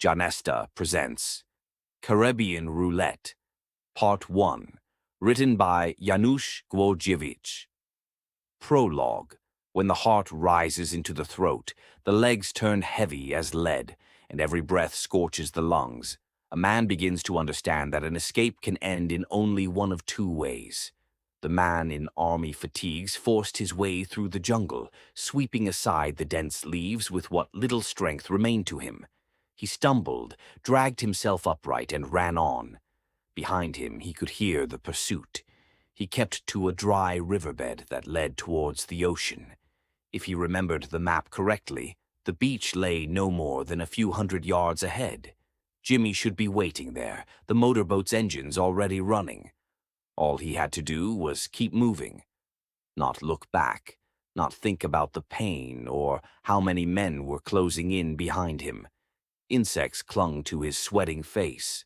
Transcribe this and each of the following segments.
JANESTA presents Karaibska Ruletka, Part 1, written by Janusz Głodziewicz. Prologue. When the heart rises into the throat, the legs turn heavy as lead, and every breath scorches the lungs, a man begins to understand that an escape can end in only one of two ways. The man in army fatigues forced his way through the jungle, sweeping aside the dense leaves with what little strength remained to him. He stumbled, dragged himself upright, and ran on. Behind him he could hear the pursuit. He kept to a dry riverbed that led towards the ocean. If he remembered the map correctly, the beach lay no more than a few hundred yards ahead. Jimmy should be waiting there, the motorboat's engines already running. All he had to do was keep moving. Not look back, not think about the pain or how many men were closing in behind him. Insects clung to his sweating face.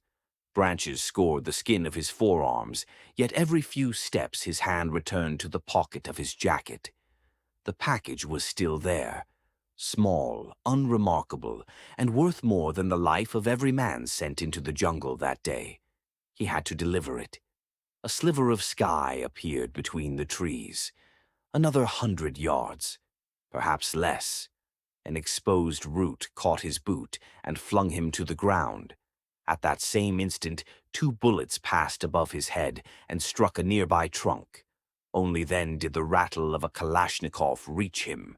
Branches scored the skin of his forearms, yet every few steps his hand returned to the pocket of his jacket. The package was still there, small, unremarkable, and worth more than the life of every man sent into the jungle that day. He had to deliver it. A sliver of sky appeared between the trees. Another 100 yards, perhaps less. An exposed root caught his boot and flung him to the ground. At that same instant, 2 bullets passed above his head and struck a nearby trunk. Only then did the rattle of a Kalashnikov reach him.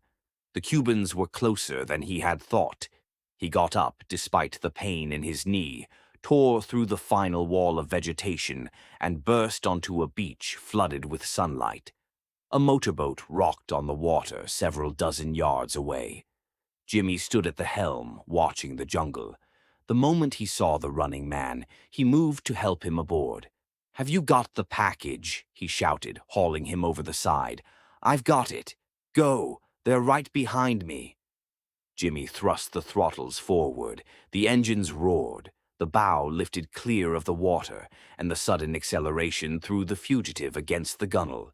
The Cubans were closer than he had thought. He got up despite the pain in his knee, tore through the final wall of vegetation, and burst onto a beach flooded with sunlight. A motorboat rocked on the water several dozen yards away. Jimmy stood at the helm, watching the jungle. The moment he saw the running man, he moved to help him aboard. "Have you got the package?" he shouted, hauling him over the side. "I've got it. Go! They're right behind me." Jimmy thrust the throttles forward. The engines roared. The bow lifted clear of the water, and the sudden acceleration threw the fugitive against the gunwale.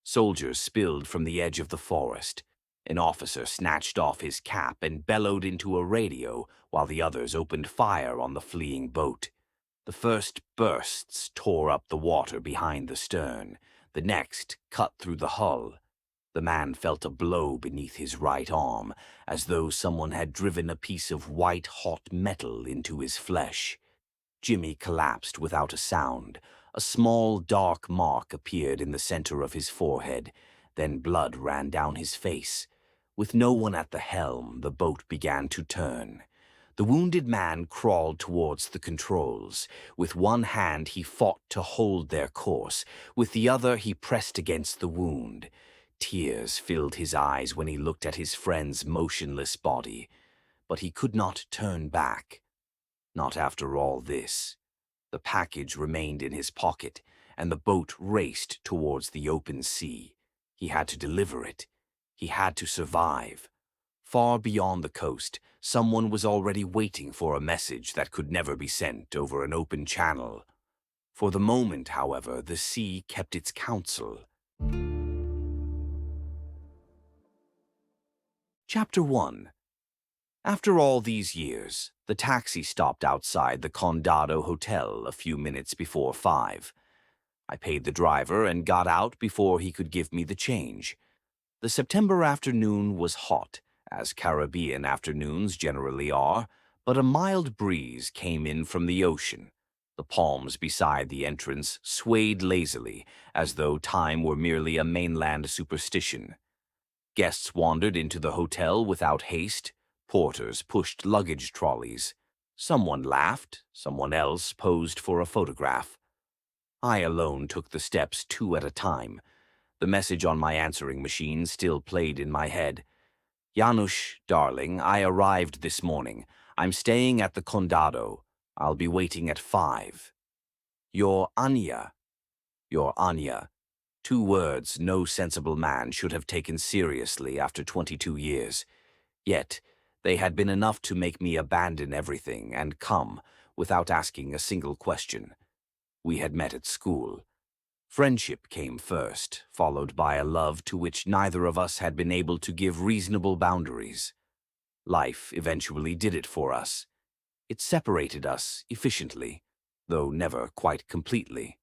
Soldiers spilled from the edge of the forest. An officer snatched off his cap and bellowed into a radio while the others opened fire on the fleeing boat. The first bursts tore up the water behind the stern. The next cut through the hull. The man felt a blow beneath his right arm, as though someone had driven a piece of white-hot metal into his flesh. Jimmy collapsed without a sound. A small, dark mark appeared in the center of his forehead. Then blood ran down his face. With no one at the helm, the boat began to turn. The wounded man crawled towards the controls. With one hand he fought to hold their course. With the other he pressed against the wound. Tears filled his eyes when he looked at his friend's motionless body. But he could not turn back. Not after all this. The package remained in his pocket, and the boat raced towards the open sea. He had to deliver it. He had to survive. Far beyond the coast, someone was already waiting for a message that could never be sent over an open channel. For the moment, however, the sea kept its counsel. Chapter 1. After all these years, the taxi stopped outside the Condado Hotel a few minutes before 5. I paid the driver and got out before he could give me the change. The September afternoon was hot, as Caribbean afternoons generally are, but a mild breeze came in from the ocean. The palms beside the entrance swayed lazily, as though time were merely a mainland superstition. Guests wandered into the hotel without haste. Porters pushed luggage trolleys. Someone laughed, someone else posed for a photograph. I alone took the steps 2 at a time. The message on my answering machine still played in my head. "Janusz, darling, I arrived this morning. I'm staying at the Condado. I'll be waiting at 5. Your Anya." Your Anya. 2 words no sensible man should have taken seriously after 22 years. Yet, they had been enough to make me abandon everything and come without asking a single question. We had met at school. Friendship came first, followed by a love to which neither of us had been able to give reasonable boundaries. Life eventually did it for us. It separated us efficiently, though never quite completely.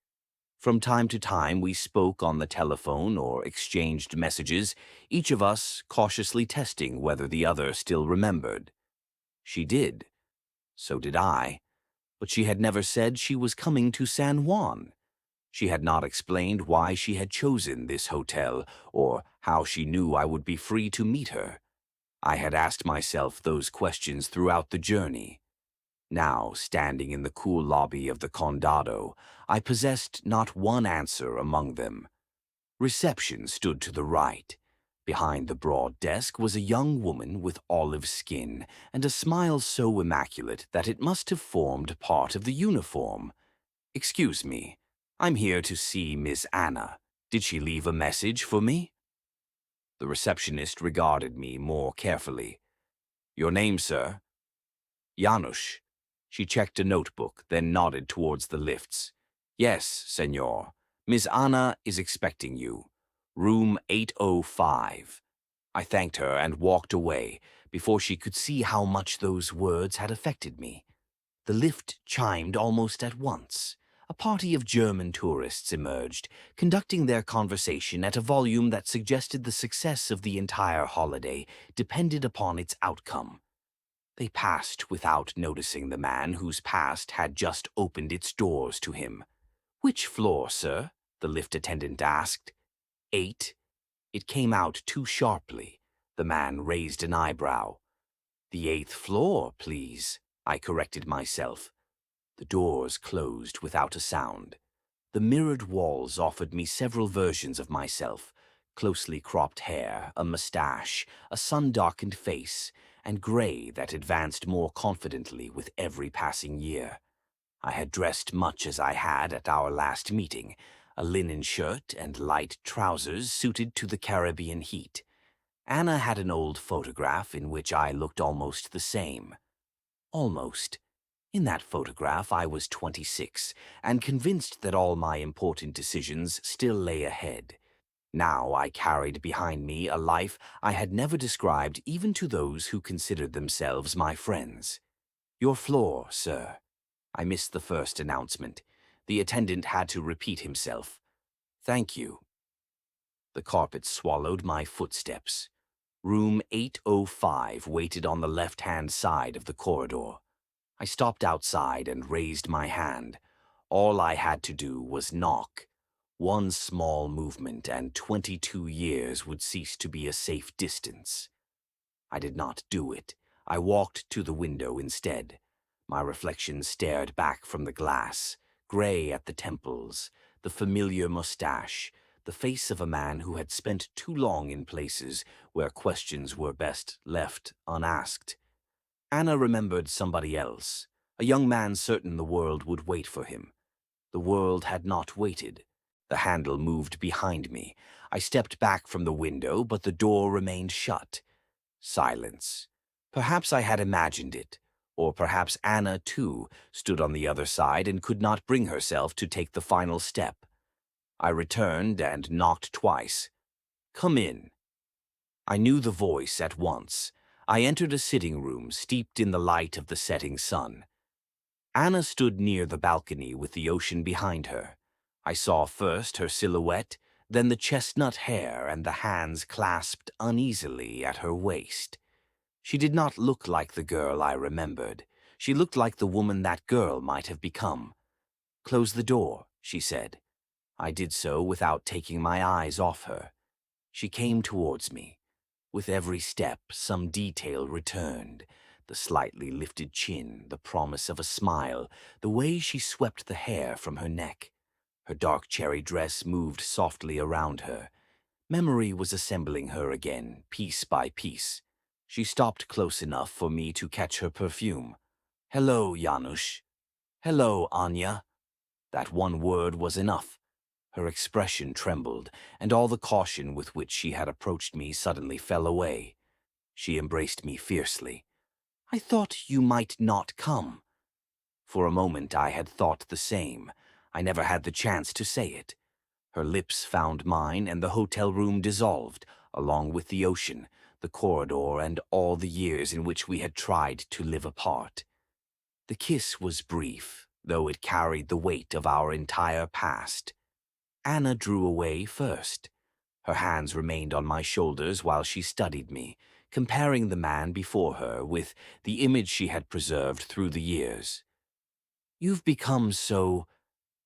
From time to time we spoke on the telephone or exchanged messages, each of us cautiously testing whether the other still remembered. She did. So did I. But she had never said she was coming to San Juan. She had not explained why she had chosen this hotel, or how she knew I would be free to meet her. I had asked myself those questions throughout the journey. Now, standing in the cool lobby of the Condado, I possessed not one answer among them. Reception stood to the right. Behind the broad desk was a young woman with olive skin and a smile so immaculate that it must have formed part of the uniform. "Excuse me, I'm here to see Miss Anna. Did she leave a message for me?" The receptionist regarded me more carefully. "Your name, sir?" "Janusz." She checked a notebook, then nodded towards the lifts. "Yes, senor. Miss Anna is expecting you. Room 805. I thanked her and walked away before she could see how much those words had affected me. The lift chimed almost at once. A party of German tourists emerged, conducting their conversation at a volume that suggested the success of the entire holiday depended upon its outcome. They passed without noticing the man whose past had just opened its doors to him. "Which floor, sir?" the lift attendant asked. 8. It came out too sharply. The man raised an eyebrow. "The 8th floor, please," I corrected myself. The doors closed without a sound. The mirrored walls offered me several versions of myself: closely cropped hair, a mustache, a sun-darkened face, and gray that advanced more confidently with every passing year. I had dressed much as I had at our last meeting, a linen shirt and light trousers suited to the Caribbean heat. Anna had an old photograph in which I looked almost the same. Almost. In that photograph I was 26, and convinced that all my important decisions still lay ahead. Now I carried behind me a life I had never described even to those who considered themselves my friends. "Your floor, sir." I missed the first announcement. The attendant had to repeat himself. "Thank you." The carpet swallowed my footsteps. Room 805 waited on the left-hand side of the corridor. I stopped outside and raised my hand. All I had to do was knock. One small movement and 22 years would cease to be a safe distance. I did not do it. I walked to the window instead. My reflection stared back from the glass, gray at the temples, the familiar mustache, the face of a man who had spent too long in places where questions were best left unasked. Anna remembered somebody else, a young man certain the world would wait for him. The world had not waited. The handle moved behind me. I stepped back from the window, but the door remained shut. Silence. Perhaps I had imagined it, or perhaps Anna, too, stood on the other side and could not bring herself to take the final step. I returned and knocked twice. "Come in." I knew the voice at once. I entered a sitting room steeped in the light of the setting sun. Anna stood near the balcony with the ocean behind her. I saw first her silhouette, then the chestnut hair and the hands clasped uneasily at her waist. She did not look like the girl I remembered. She looked like the woman that girl might have become. "Close the door," she said. I did so without taking my eyes off her. She came towards me. With every step, some detail returned. The slightly lifted chin, the promise of a smile, the way she swept the hair from her neck. Her dark cherry dress moved softly around her. Memory was assembling her again, piece by piece. She stopped close enough for me to catch her perfume. "Hello, Janusz." "Hello, Anya." That one word was enough. Her expression trembled, and all the caution with which she had approached me suddenly fell away. She embraced me fiercely. "I thought you might not come." For a moment I had thought the same. I never had the chance to say it. Her lips found mine, and the hotel room dissolved, along with the ocean, the corridor, and all the years in which we had tried to live apart. The kiss was brief, though it carried the weight of our entire past. Anna drew away first. Her hands remained on my shoulders while she studied me, comparing the man before her with the image she had preserved through the years. "You've become so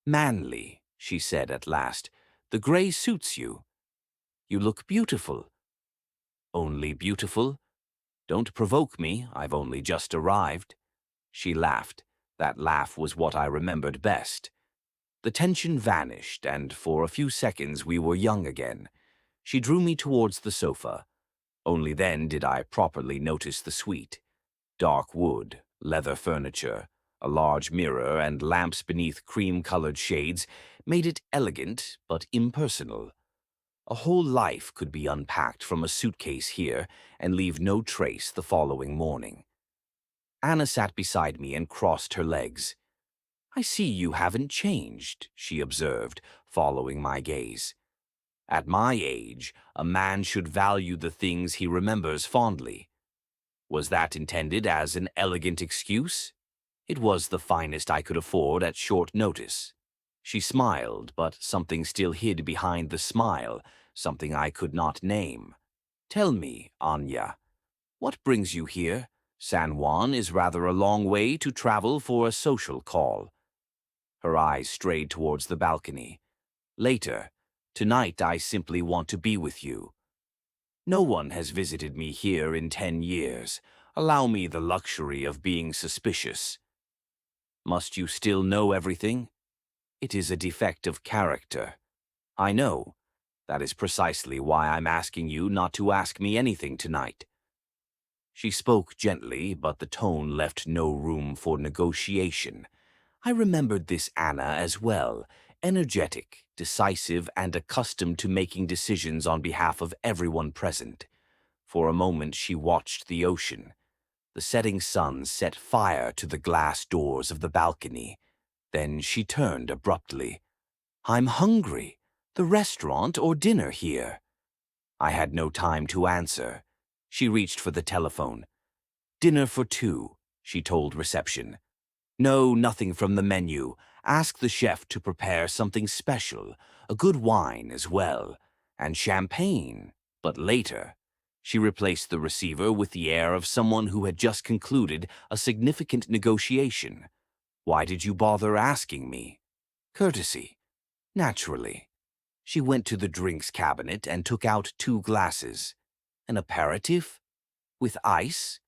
manly," she said at last. "The gray suits you. You look beautiful." "Only beautiful? Don't provoke me, I've only just arrived." She laughed. That laugh was what I remembered best. The tension vanished, and for a few seconds we were young again. She drew me towards the sofa. Only then did I properly notice the suite. Dark wood, leather furniture, a large mirror, and lamps beneath cream-colored shades made it elegant but impersonal. A whole life could be unpacked from a suitcase here and leave no trace the following morning. Anna sat beside me and crossed her legs. "I see you haven't changed," she observed, following my gaze. "At my age, a man should value the things he remembers fondly." Was that intended as an elegant excuse? It was the finest I could afford at short notice. She smiled, but something still hid behind the smile, something I could not name. "Tell me, Anya, what brings you here? San Juan is rather a long way to travel for a social call." Her eyes strayed towards the balcony. "Later. Tonight I simply want to be with you. No one has visited me here in 10 years. Allow me the luxury of being suspicious." "Must you still know everything?" "It is a defect of character." "I know. That is precisely why I'm asking you not to ask me anything tonight." She spoke gently, but the tone left no room for negotiation. I remembered this Anna as well, energetic, decisive, and accustomed to making decisions on behalf of everyone present. For a moment she watched the ocean. The setting sun set fire to the glass doors of the balcony. Then she turned abruptly. "I'm hungry. The restaurant or dinner here?" I had no time to answer. She reached for the telephone. "Dinner for 2, she told reception. "No, nothing from the menu. Ask the chef to prepare something special, a good wine as well, and champagne, but later." She replaced the receiver with the air of someone who had just concluded a significant negotiation. "Why did you bother asking me?" "Courtesy." "Naturally." She went to the drinks cabinet and took out 2 glasses. "An aperitif? With ice?"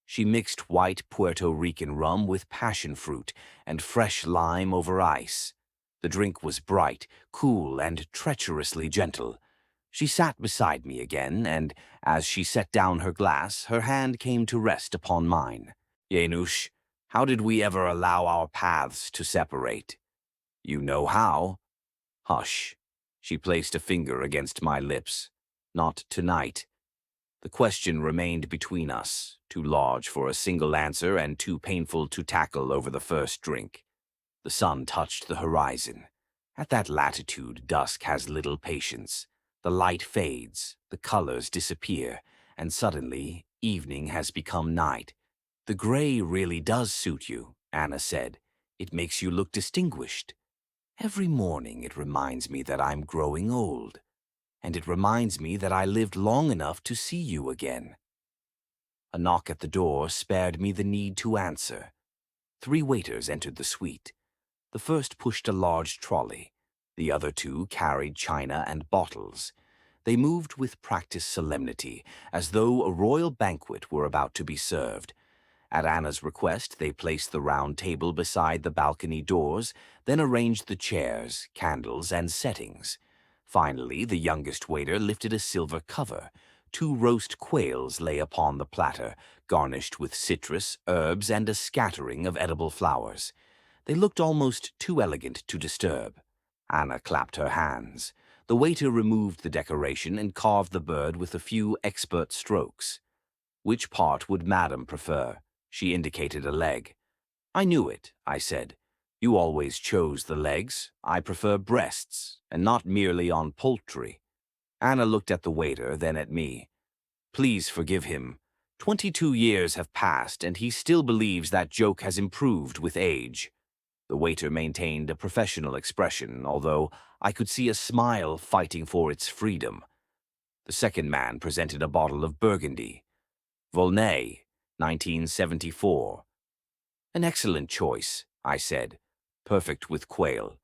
She mixed white Puerto Rican rum with passion fruit and fresh lime over ice. The drink was bright, cool, and treacherously gentle. She sat beside me again, and as she set down her glass, her hand came to rest upon mine. "Janusz, how did we ever allow our paths to separate?" "You know how." "Hush." She placed a finger against my lips. "Not tonight." The question remained between us, too large for a single answer and too painful to tackle over the first drink. The sun touched the horizon. At that latitude, dusk has little patience. The light fades, the colors disappear, and suddenly evening has become night. "The gray really does suit you," Anna said. "It makes you look distinguished. Every morning it reminds me that I'm growing old. And it reminds me that I lived long enough to see you again." A knock at the door spared me the need to answer. 3 waiters entered the suite. The first pushed a large trolley. The other 2 carried china and bottles. They moved with practiced solemnity, as though a royal banquet were about to be served. At Anna's request, they placed the round table beside the balcony doors, then arranged the chairs, candles, and settings. Finally, the youngest waiter lifted a silver cover. 2 roast quails lay upon the platter, garnished with citrus, herbs, and a scattering of edible flowers. They looked almost too elegant to disturb. Anna clapped her hands. The waiter removed the decoration and carved the bird with a few expert strokes. "Which part would Madam prefer?" She indicated a leg. "I knew it," I said. "You always chose the legs. I prefer breasts, and not merely on poultry." Anna looked at the waiter, then at me. "Please forgive him. 22 years have passed, and he still believes that joke has improved with age. The waiter maintained a professional expression, although I could see a smile fighting for its freedom. The second man presented a bottle of Burgundy. Volnay, 1974. An excellent choice, I said, perfect with quail.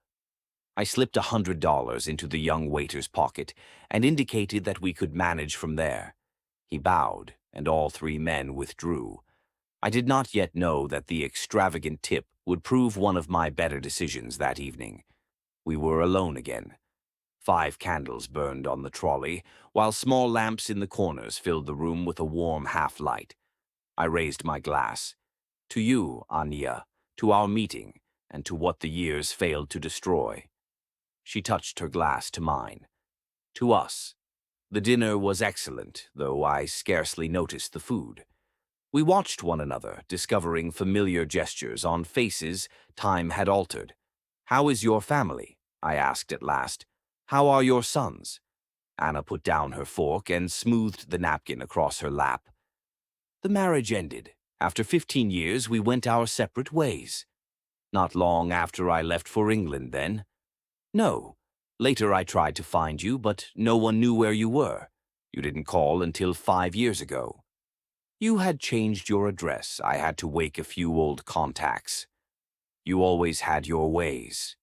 I slipped $100 into the young waiter's pocket and indicated that we could manage from there. He bowed, and all three men withdrew. I did not yet know that the extravagant tip would prove one of my better decisions that evening. We were alone again. 5 candles burned on the trolley, while small lamps in the corners filled the room with a warm half-light. I raised my glass. To you, Anya, to our meeting, and to what the years failed to destroy. She touched her glass to mine. To us. The dinner was excellent, though I scarcely noticed the food. We watched one another, discovering familiar gestures on faces time had altered. "How is your family?" I asked at last. "How are your sons?" Anna put down her fork and smoothed the napkin across her lap. The marriage ended. After 15 years, we went our separate ways. Not long after I left for England, then. No. Later I tried to find you, but no one knew where you were. You didn't call until 5 years ago. You had changed your address. I had to wake a few old contacts. You always had your ways.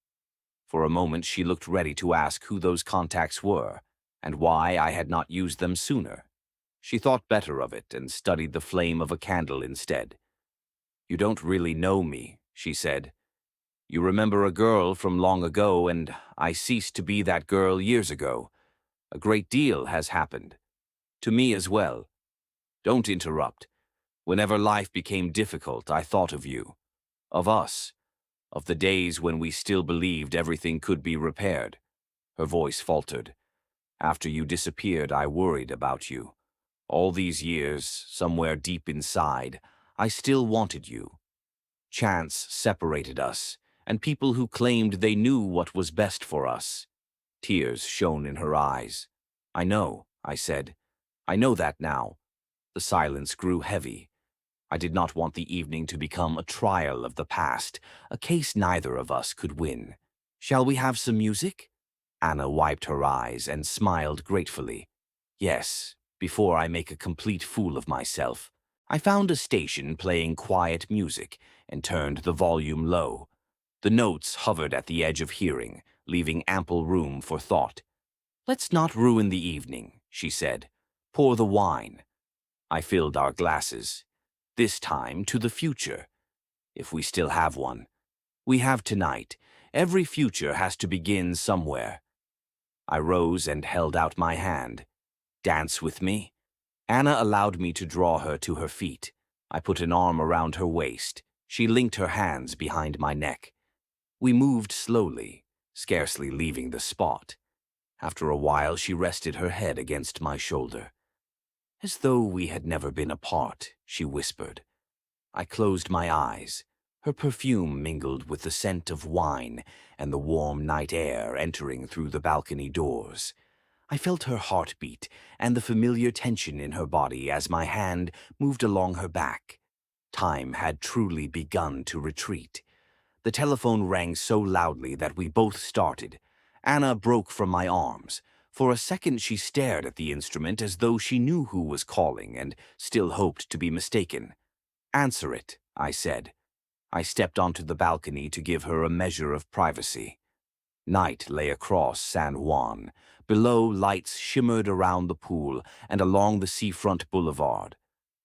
For a moment she looked ready to ask who those contacts were, and why I had not used them sooner. She thought better of it and studied the flame of a candle instead. "You don't really know me," she said. "You remember a girl from long ago, and I ceased to be that girl years ago. A great deal has happened. To me as well. Don't interrupt. Whenever life became difficult, I thought of you. Of us. Of the days when we still believed everything could be repaired." Her voice faltered. "After you disappeared, I worried about you. All these years, somewhere deep inside, I still wanted you. Chance separated us, and people who claimed they knew what was best for us." Tears shone in her eyes. "I know," I said. "I know that now." The silence grew heavy. I did not want the evening to become a trial of the past, a case neither of us could win. "Shall we have some music?" Anna wiped her eyes and smiled gratefully. "Yes, before I make a complete fool of myself." I found a station playing quiet music and turned the volume low. The notes hovered at the edge of hearing, leaving ample room for thought. "Let's not ruin the evening," she said. "Pour the wine." I filled our glasses. This time to the future. If we still have one. We have tonight. Every future has to begin somewhere. I rose and held out my hand. "Dance with me?" Anna allowed me to draw her to her feet. I put an arm around her waist. She linked her hands behind my neck. We moved slowly, scarcely leaving the spot. After a while, she rested her head against my shoulder. "As though we had never been apart," she whispered. I closed my eyes. Her perfume mingled with the scent of wine and the warm night air entering through the balcony doors. I felt her heartbeat and the familiar tension in her body as my hand moved along her back. Time had truly begun to retreat. The telephone rang so loudly that we both started. Anna broke from my arms. For a second she stared at the instrument as though she knew who was calling and still hoped to be mistaken. "Answer it," I said. I stepped onto the balcony to give her a measure of privacy. Night lay across San Juan. Below, lights shimmered around the pool and along the seafront boulevard.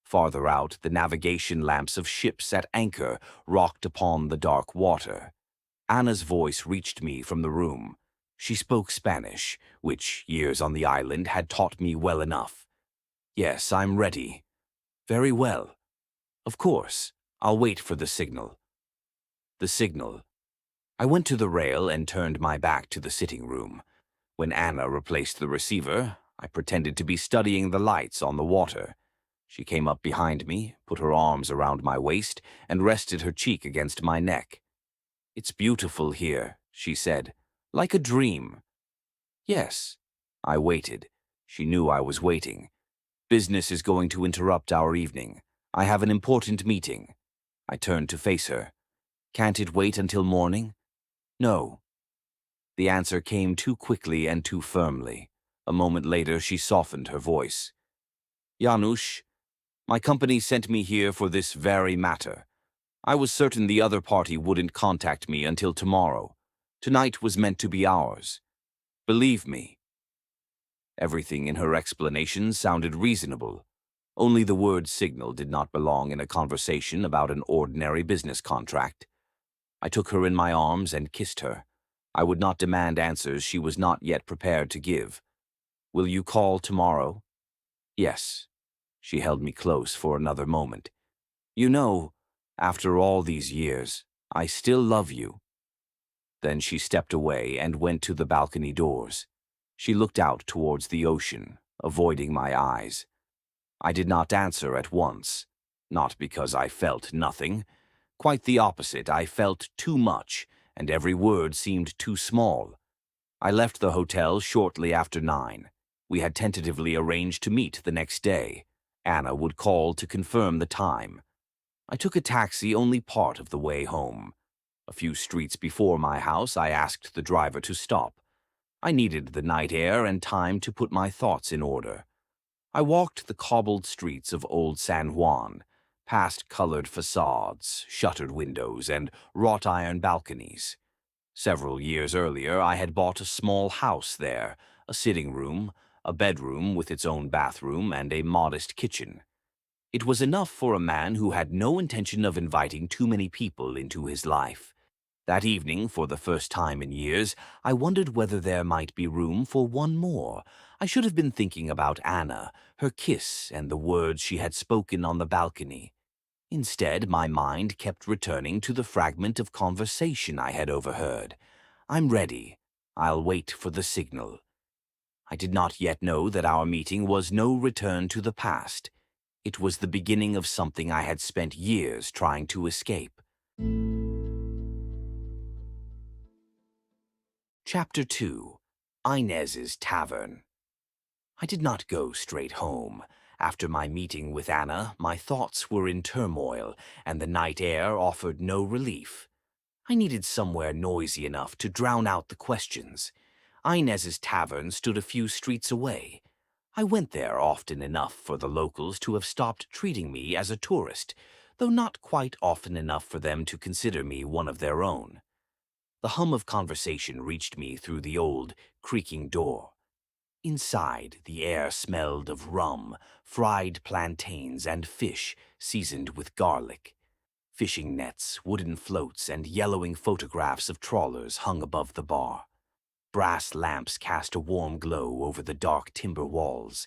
Farther out, the navigation lamps of ships at anchor rocked upon the dark water. Anna's voice reached me from the room. She spoke Spanish, which years on the island had taught me well enough. "Yes, I'm ready." "Very well." "Of course. I'll wait for the signal." The signal. I went to the rail and turned my back to the sitting room. When Anna replaced the receiver, I pretended to be studying the lights on the water. She came up behind me, put her arms around my waist, and rested her cheek against my neck. "It's beautiful here," she said. "Like a dream." "Yes." I waited. She knew I was waiting. Business is going to interrupt our evening. I have an important meeting. I turned to face her. Can't it wait until morning? No. The answer came too quickly and too firmly. A moment later, she softened her voice. Janusz, my company sent me here for this very matter. I was certain the other party wouldn't contact me until tomorrow. Tonight was meant to be ours. Believe me. Everything in her explanation sounded reasonable. Only the word signal did not belong in a conversation about an ordinary business contract. I took her in my arms and kissed her. I would not demand answers she was not yet prepared to give. Will you call tomorrow? Yes. She held me close for another moment. You know, after all these years, I still love you. Then she stepped away and went to the balcony doors. She looked out towards the ocean, avoiding my eyes. I did not answer at once, not because I felt nothing. Quite the opposite, I felt too much, and every word seemed too small. I left the hotel shortly after 9. We had tentatively arranged to meet the next day. Anna would call to confirm the time. I took a taxi only part of the way home. A few streets before my house, I asked the driver to stop. I needed the night air and time to put my thoughts in order. I walked the cobbled streets of old San Juan, past colored facades, shuttered windows, and wrought-iron balconies. Several years earlier, I had bought a small house there, a sitting room, a bedroom with its own bathroom, and a modest kitchen. It was enough for a man who had no intention of inviting too many people into his life. That evening, for the first time in years, I wondered whether there might be room for one more. I should have been thinking about Anna, her kiss, and the words she had spoken on the balcony. Instead, my mind kept returning to the fragment of conversation I had overheard. I'm ready. I'll wait for the signal. I did not yet know that our meeting was no return to the past. It was the beginning of something I had spent years trying to escape. Chapter 2. Inez's Tavern. I did not go straight home. After my meeting with Anna, my thoughts were in turmoil, and the night air offered no relief. I needed somewhere noisy enough to drown out the questions. Inez's Tavern stood a few streets away. I went there often enough for the locals to have stopped treating me as a tourist, though not quite often enough for them to consider me one of their own. The hum of conversation reached me through the old, creaking door. Inside, the air smelled of rum, fried plantains, and fish seasoned with garlic. Fishing nets, wooden floats, and yellowing photographs of trawlers hung above the bar. Brass lamps cast a warm glow over the dark timber walls.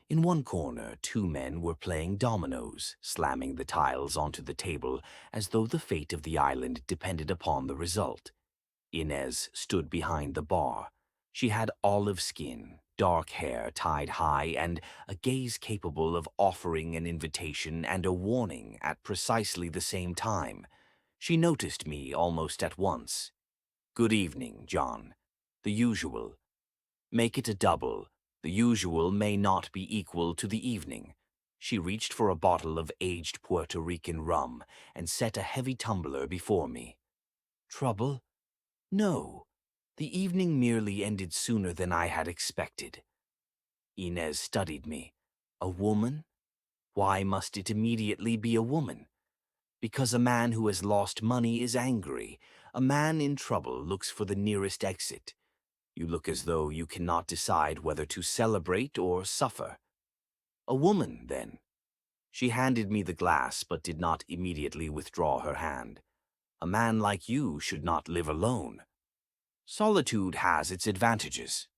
In one corner, 2 men were playing dominoes, slamming the tiles onto the table as though the fate of the island depended upon the result. Inez stood behind the bar. She had olive skin, dark hair tied high, and a gaze capable of offering an invitation and a warning at precisely the same time. She noticed me almost at once. "Good evening, John." The usual. "Make it a double. The usual may not be equal to the evening." She reached for a bottle of aged Puerto Rican rum and set a heavy tumbler before me. "Trouble?" "No. The evening merely ended sooner than I had expected." Inez studied me. "A woman? Why must it immediately be a woman?" "Because a man who has lost money is angry. A man in trouble looks for the nearest exit. You look as though you cannot decide whether to celebrate or suffer." "A woman, then." She handed me the glass but did not immediately withdraw her hand. "A man like you should not live alone." "Solitude has its advantages."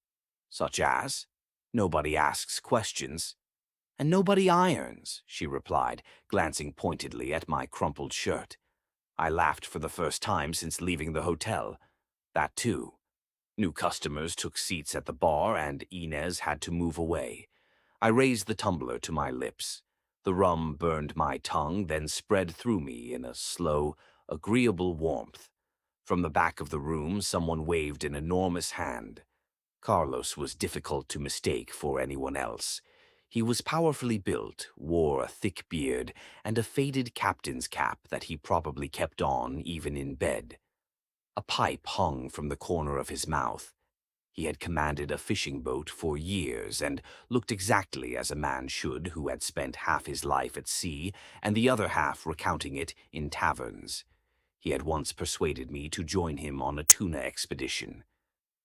"Such as?" "Nobody asks questions." "And nobody irons," she replied, glancing pointedly at my crumpled shirt. I laughed for the first time since leaving the hotel. That too. New customers took seats at the bar, and Inez had to move away. I raised the tumbler to my lips. The rum burned my tongue, then spread through me in a slow, agreeable warmth. From the back of the room, someone waved an enormous hand. Carlos was difficult to mistake for anyone else. He was powerfully built, wore a thick beard, and a faded captain's cap that he probably kept on even in bed. A pipe hung from the corner of his mouth. He had commanded a fishing boat for years and looked exactly as a man should who had spent half his life at sea and the other half recounting it in taverns. He had once persuaded me to join him on a tuna expedition.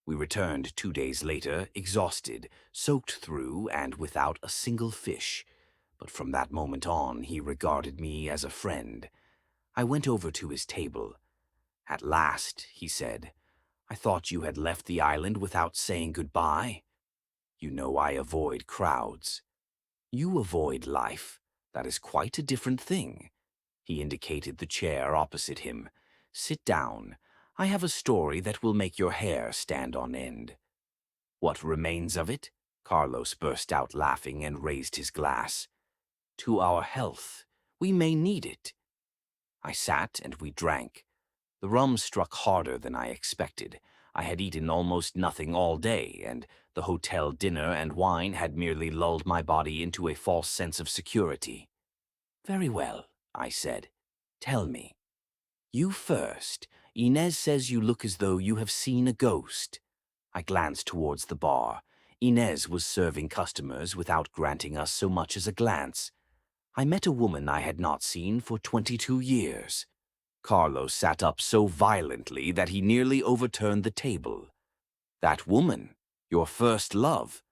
We returned 2 days later, exhausted, soaked through, and without a single fish. But from that moment on, he regarded me as a friend. I went over to his table. "At last," he said. "I thought you had left the island without saying goodbye. You know I avoid crowds. You avoid life. That is quite a different thing." He indicated the chair opposite him. "Sit down. I have a story that will make your hair stand on end." "What remains of it?" Carlos burst out laughing and raised his glass. "To our health. We may need it." I sat and we drank. The rum struck harder than I expected. I had eaten almost nothing all day, and the hotel dinner and wine had merely lulled my body into a false sense of security. "Very well," I said. "Tell me." "You first. Inez says you look as though you have seen a ghost." I glanced towards the bar. Inez was serving customers without granting us so much as a glance. "I met a woman I had not seen for 22 years. Carlos sat up so violently that he nearly overturned the table. "That woman? Your first love?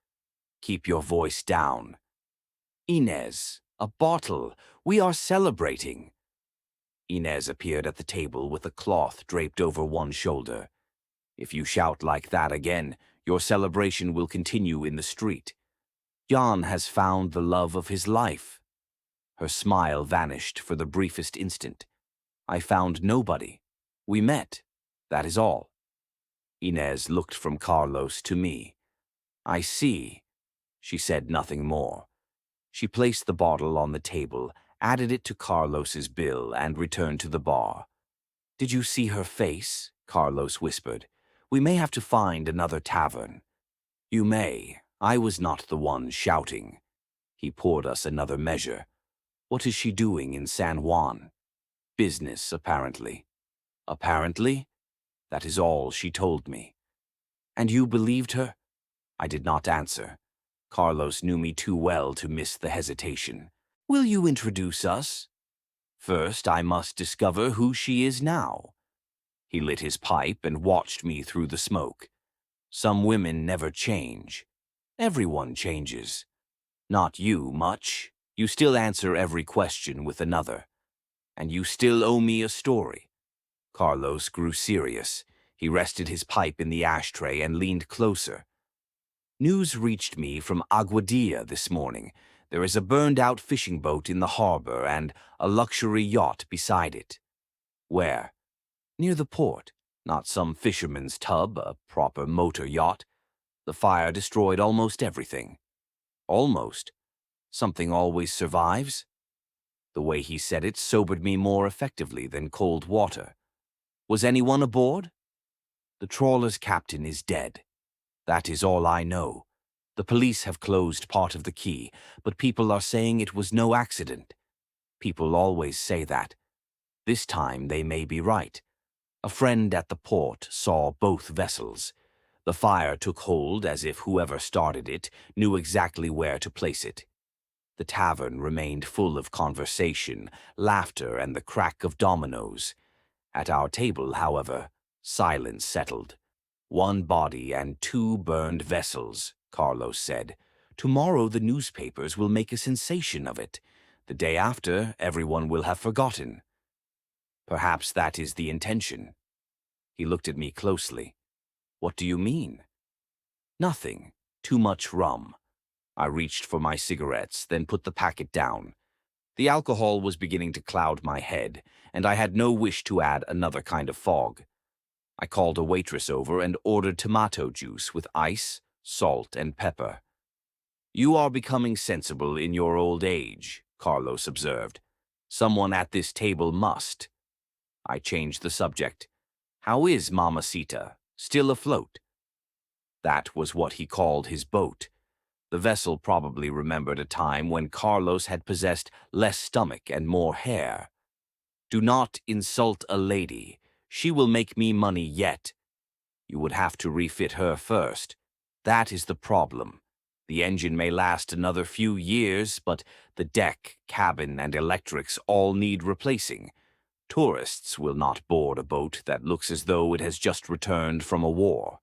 Keep your voice down." "Inez, a bottle. We are celebrating." Inez appeared at the table with a cloth draped over one shoulder. "If you shout like that again, your celebration will continue in the street. Jan has found the love of his life." Her smile vanished for the briefest instant. "I found nobody. We met. That is all." Inez looked from Carlos to me. "I see." She said nothing more. She placed the bottle on the table, added it to Carlos's bill, and returned to the bar. "Did you see her face?" Carlos whispered. "We may have to find another tavern." "You may. I was not the one shouting." He poured us another measure. "What is she doing in San Juan?" "Business, apparently." "Apparently?" "That is all she told me." "And you believed her?" I did not answer. Carlos knew me too well to miss the hesitation. "Will you introduce us?" "First, I must discover who she is now." He lit his pipe and watched me through the smoke. "Some women never change. Everyone changes. Not you much. You still answer every question with another. And you still owe me a story." Carlos grew serious. He rested his pipe in the ashtray and leaned closer. "News reached me from Aguadilla this morning. There is a burned-out fishing boat in the harbor and a luxury yacht beside it." "Where?" "Near the port. Not some fisherman's tub, a proper motor yacht. The fire destroyed almost everything." "Almost? Something always survives?" The way he said it sobered me more effectively than cold water. "Was anyone aboard?" "The trawler's captain is dead. That is all I know. The police have closed part of the quay, but people are saying it was no accident. People always say that. This time they may be right. A friend at the port saw both vessels. The fire took hold as if whoever started it knew exactly where to place it. The tavern remained full of conversation, laughter, and the crack of dominoes. At our table, however, silence settled. "One body and 2 burned vessels," Carlos said. "Tomorrow the newspapers will make a sensation of it. The day after, everyone will have forgotten." "Perhaps that is the intention." He looked at me closely. "What do you mean?" "Nothing. Too much rum." I reached for my cigarettes, then put the packet down. The alcohol was beginning to cloud my head, and I had no wish to add another kind of fog. I called a waitress over and ordered tomato juice with ice, salt, and pepper. "You are becoming sensible in your old age," Carlos observed. "Someone at this table must." I changed the subject. "How is Mamacita? Still afloat?" That was what he called his boat. The vessel probably remembered a time when Carlos had possessed less stomach and more hair. "Do not insult a lady. She will make me money yet. You would have to refit her first. That is the problem. The engine may last another few years, but the deck, cabin, and electrics all need replacing. Tourists will not board a boat that looks as though it has just returned from a war."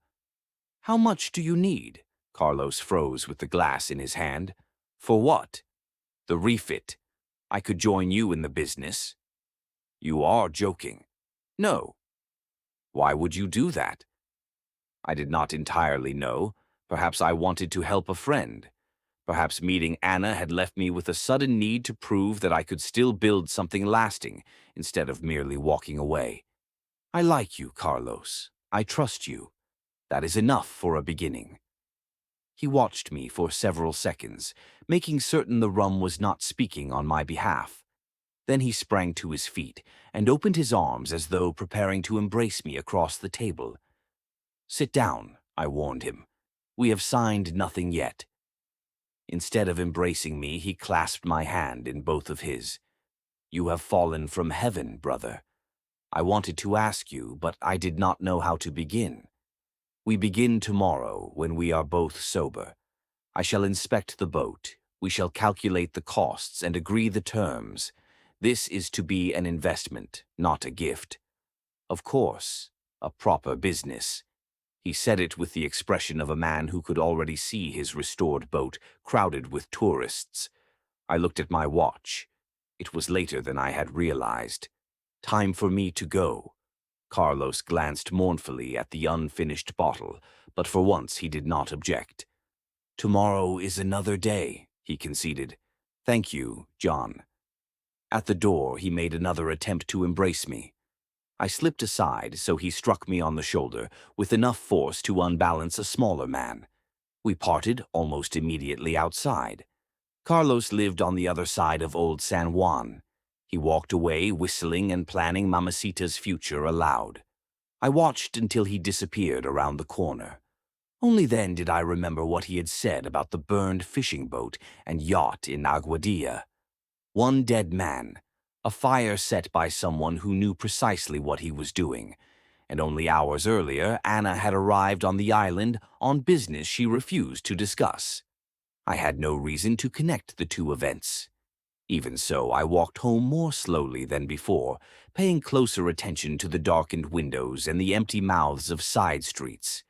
"How much do you need?" Carlos froze with the glass in his hand. "For what?" "The refit. I could join you in the business." "You are joking." "No." "Why would you do that?" I did not entirely know. Perhaps I wanted to help a friend. Perhaps meeting Anna had left me with a sudden need to prove that I could still build something lasting instead of merely walking away. "I like you, Carlos. I trust you. That is enough for a beginning." He watched me for several seconds, making certain the rum was not speaking on my behalf. Then he sprang to his feet and opened his arms as though preparing to embrace me across the table. "Sit down," I warned him. "We have signed nothing yet." Instead of embracing me, he clasped my hand in both of his. "You have fallen from heaven, brother. I wanted to ask you, but I did not know how to begin. We begin tomorrow, when we are both sober. I shall inspect the boat. We shall calculate the costs and agree the terms. This is to be an investment, not a gift. Of course, a proper business." He said it with the expression of a man who could already see his restored boat crowded with tourists. I looked at my watch. It was later than I had realized. Time for me to go. Carlos glanced mournfully at the unfinished bottle, but for once he did not object. "Tomorrow is another day," he conceded. "Thank you, John." At the door, he made another attempt to embrace me. I slipped aside, so he struck me on the shoulder with enough force to unbalance a smaller man. We parted almost immediately outside. Carlos lived on the other side of Old San Juan. He walked away whistling and planning Mamacita's future aloud. I watched until he disappeared around the corner. Only then did I remember what he had said about the burned fishing boat and yacht in Aguadilla. One dead man, a fire set by someone who knew precisely what he was doing, and only hours earlier Anna had arrived on the island on business she refused to discuss. I had no reason to connect the two events. Even so, I walked home more slowly than before, paying closer attention to the darkened windows and the empty mouths of side streets.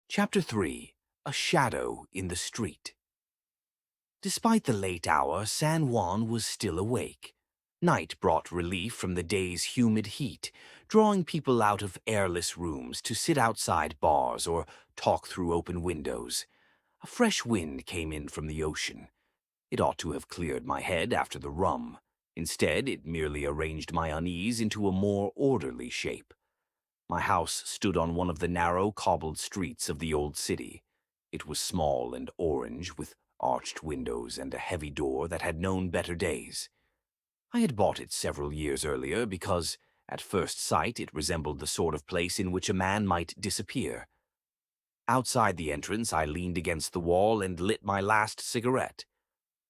Chapter 3. A Shadow in the Street. Despite the late hour, San Juan was still awake. Night brought relief from the day's humid heat, drawing people out of airless rooms to sit outside bars or talk through open windows. A fresh wind came in from the ocean. It ought to have cleared my head after the rum. Instead, it merely arranged my unease into a more orderly shape. My house stood on one of the narrow, cobbled streets of the old city. It was small and orange, with arched windows and a heavy door that had known better days. I had bought it several years earlier because, at first sight, it resembled the sort of place in which a man might disappear. Outside the entrance, I leaned against the wall and lit my last cigarette.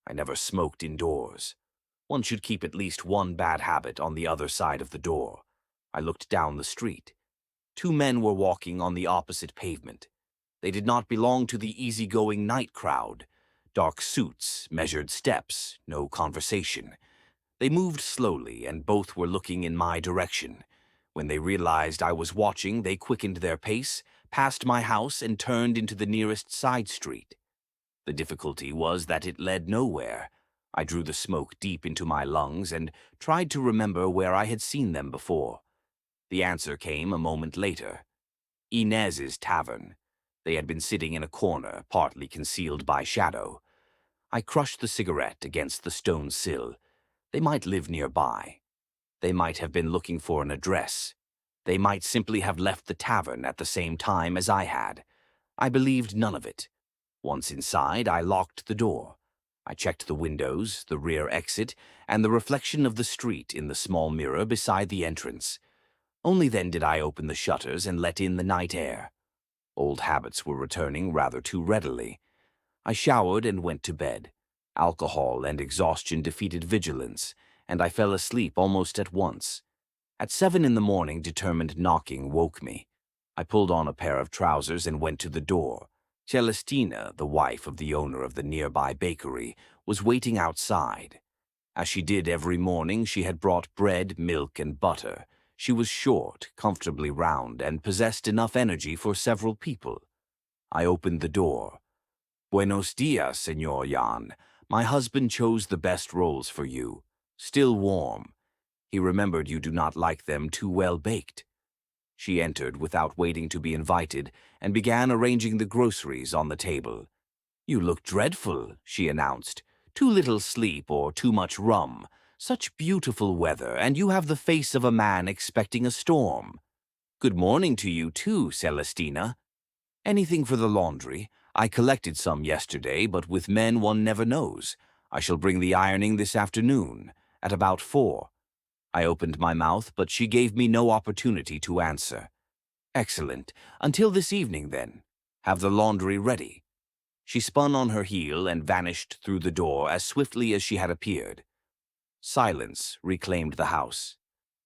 I never smoked indoors. One should keep at least one bad habit on the other side of the door. I looked down the street. Two men were walking on the opposite pavement. They did not belong to the easygoing night crowd. Dark suits, measured steps, no conversation. They moved slowly, and both were looking in my direction. When they realized I was watching, they quickened their pace, passed my house, and turned into the nearest side street. The difficulty was that it led nowhere. I drew the smoke deep into my lungs and tried to remember where I had seen them before. The answer came a moment later. Inez's tavern. They had been sitting in a corner, partly concealed by shadow. I crushed the cigarette against the stone sill. They might live nearby. They might have been looking for an address. They might simply have left the tavern at the same time as I had. I believed none of it. Once inside, I locked the door. I checked the windows, the rear exit, and the reflection of the street in the small mirror beside the entrance. Only then did I open the shutters and let in the night air. Old habits were returning rather too readily. I showered and went to bed. Alcohol and exhaustion defeated vigilance, and I fell asleep almost at once. At 7 in the morning, determined knocking woke me. I pulled on a pair of trousers and went to the door. Celestina, the wife of the owner of the nearby bakery, was waiting outside. As she did every morning, she had brought bread, milk, and butter. She was short, comfortably round, and possessed enough energy for several people. I opened the door. "Buenos dias, Señor Jan. My husband chose the best rolls for you. Still warm. He remembered you do not like them too well baked." She entered without waiting to be invited and began arranging the groceries on the table. "You look dreadful," she announced. "Too little sleep or too much rum. Such beautiful weather, and you have the face of a man expecting a storm." "Good morning to you too, Celestina. Anything for the laundry? I collected some yesterday, but with men one never knows. I shall bring the ironing this afternoon, at about 4. I opened my mouth, but she gave me no opportunity to answer. "Excellent. Until this evening, then. Have the laundry ready." She spun on her heel and vanished through the door as swiftly as she had appeared. Silence reclaimed the house.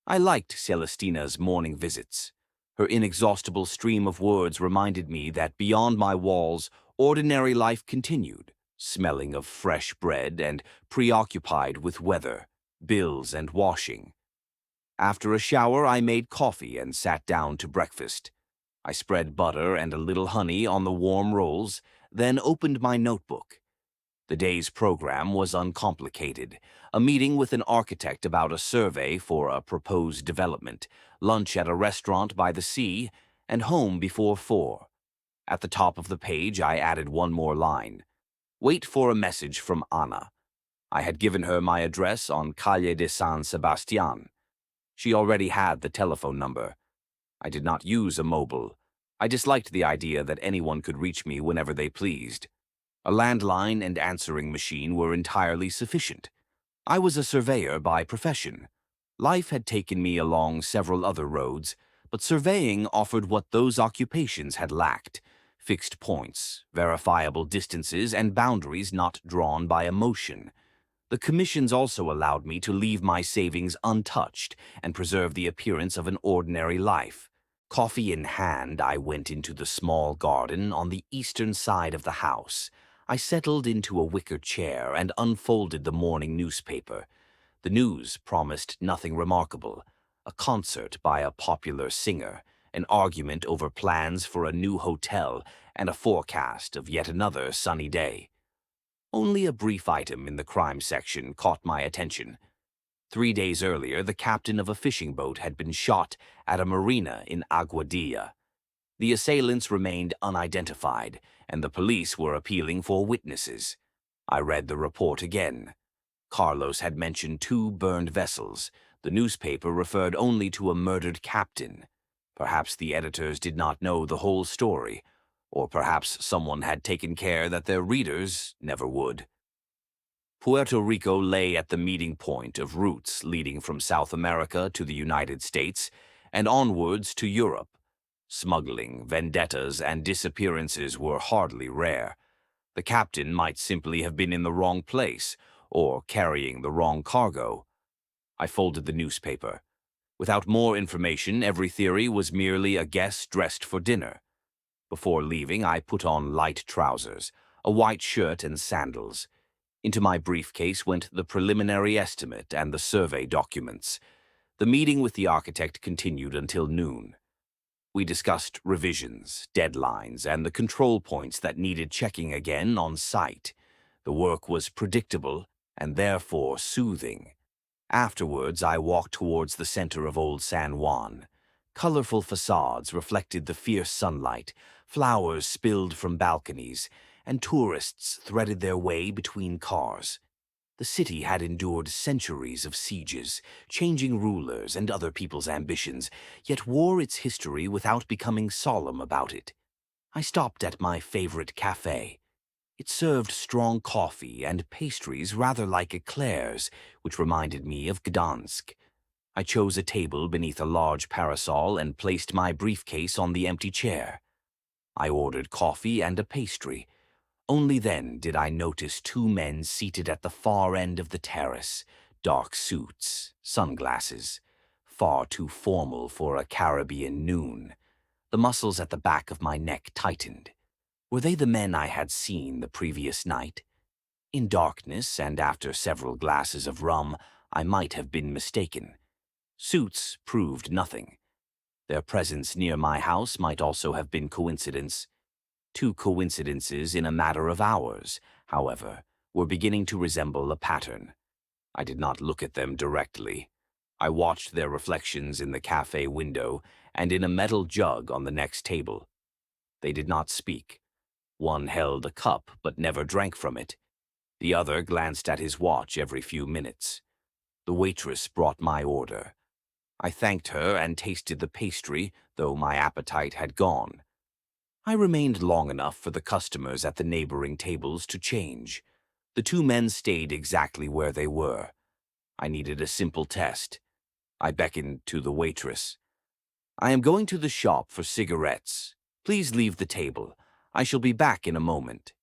I liked Celestina's morning visits. Her inexhaustible stream of words reminded me that beyond my walls, ordinary life continued, smelling of fresh bread and preoccupied with weather, bills, and washing. After a shower, I made coffee and sat down to breakfast. I spread butter and a little honey on the warm rolls, then opened my notebook. The day's program was uncomplicated: a meeting with an architect about a survey for a proposed development, lunch at a restaurant by the sea, and home before 4. At the top of the page, I added one more line: "Wait for a message from Anna." I had given her my address on Calle de San Sebastián. She already had the telephone number. I did not use a mobile. I disliked the idea that anyone could reach me whenever they pleased. A landline and answering machine were entirely sufficient. I was a surveyor by profession. Life had taken me along several other roads, but surveying offered what those occupations had lacked: fixed points, verifiable distances, and boundaries not drawn by emotion. The commissions also allowed me to leave my savings untouched and preserve the appearance of an ordinary life. Coffee in hand, I went into the small garden on the eastern side of the house. I settled into a wicker chair and unfolded the morning newspaper. The news promised nothing remarkable: a concert by a popular singer, an argument over plans for a new hotel, and a forecast of yet another sunny day. Only a brief item in the crime section caught my attention. 3 days earlier, the captain of a fishing boat had been shot at a marina in Aguadilla. The assailants remained unidentified, and the police were appealing for witnesses. I read the report again. Carlos had mentioned 2 burned vessels. The newspaper referred only to a murdered captain. Perhaps the editors did not know the whole story, or perhaps someone had taken care that their readers never would. Puerto Rico lay at the meeting point of routes leading from South America to the United States and onwards to Europe. Smuggling, vendettas, and disappearances were hardly rare. The captain might simply have been in the wrong place or carrying the wrong cargo. I folded the newspaper. Without more information, every theory was merely a guess dressed for dinner. Before leaving, I put on light trousers, a white shirt, and sandals. Into my briefcase went the preliminary estimate and the survey documents. The meeting with the architect continued until noon. We discussed revisions, deadlines, and the control points that needed checking again on site. The work was predictable and therefore soothing. Afterwards, I walked towards the center of Old San Juan. Colorful facades reflected the fierce sunlight, flowers spilled from balconies, and tourists threaded their way between cars. The city had endured centuries of sieges, changing rulers and other people's ambitions, yet wore its history without becoming solemn about it. I stopped at my favorite cafe. It served strong coffee and pastries rather like eclairs, which reminded me of Gdansk. I chose a table beneath a large parasol and placed my briefcase on the empty chair. I ordered coffee and a pastry. Only then did I notice two men seated at the far end of the terrace, dark suits, sunglasses, far too formal for a Caribbean noon. The muscles at the back of my neck tightened. Were they the men I had seen the previous night? In darkness and after several glasses of rum, I might have been mistaken. Suits proved nothing. Their presence near my house might also have been coincidence. Two coincidences in a matter of hours, however, were beginning to resemble a pattern. I did not look at them directly. I watched their reflections in the cafe window and in a metal jug on the next table. They did not speak. One held a cup but never drank from it. The other glanced at his watch every few minutes. The waitress brought my order. I thanked her and tasted the pastry, though my appetite had gone. I remained long enough for the customers at the neighboring tables to change. The two men stayed exactly where they were. I needed a simple test. I beckoned to the waitress. "I am going to the shop for cigarettes. Please leave the table. I shall be back in a moment."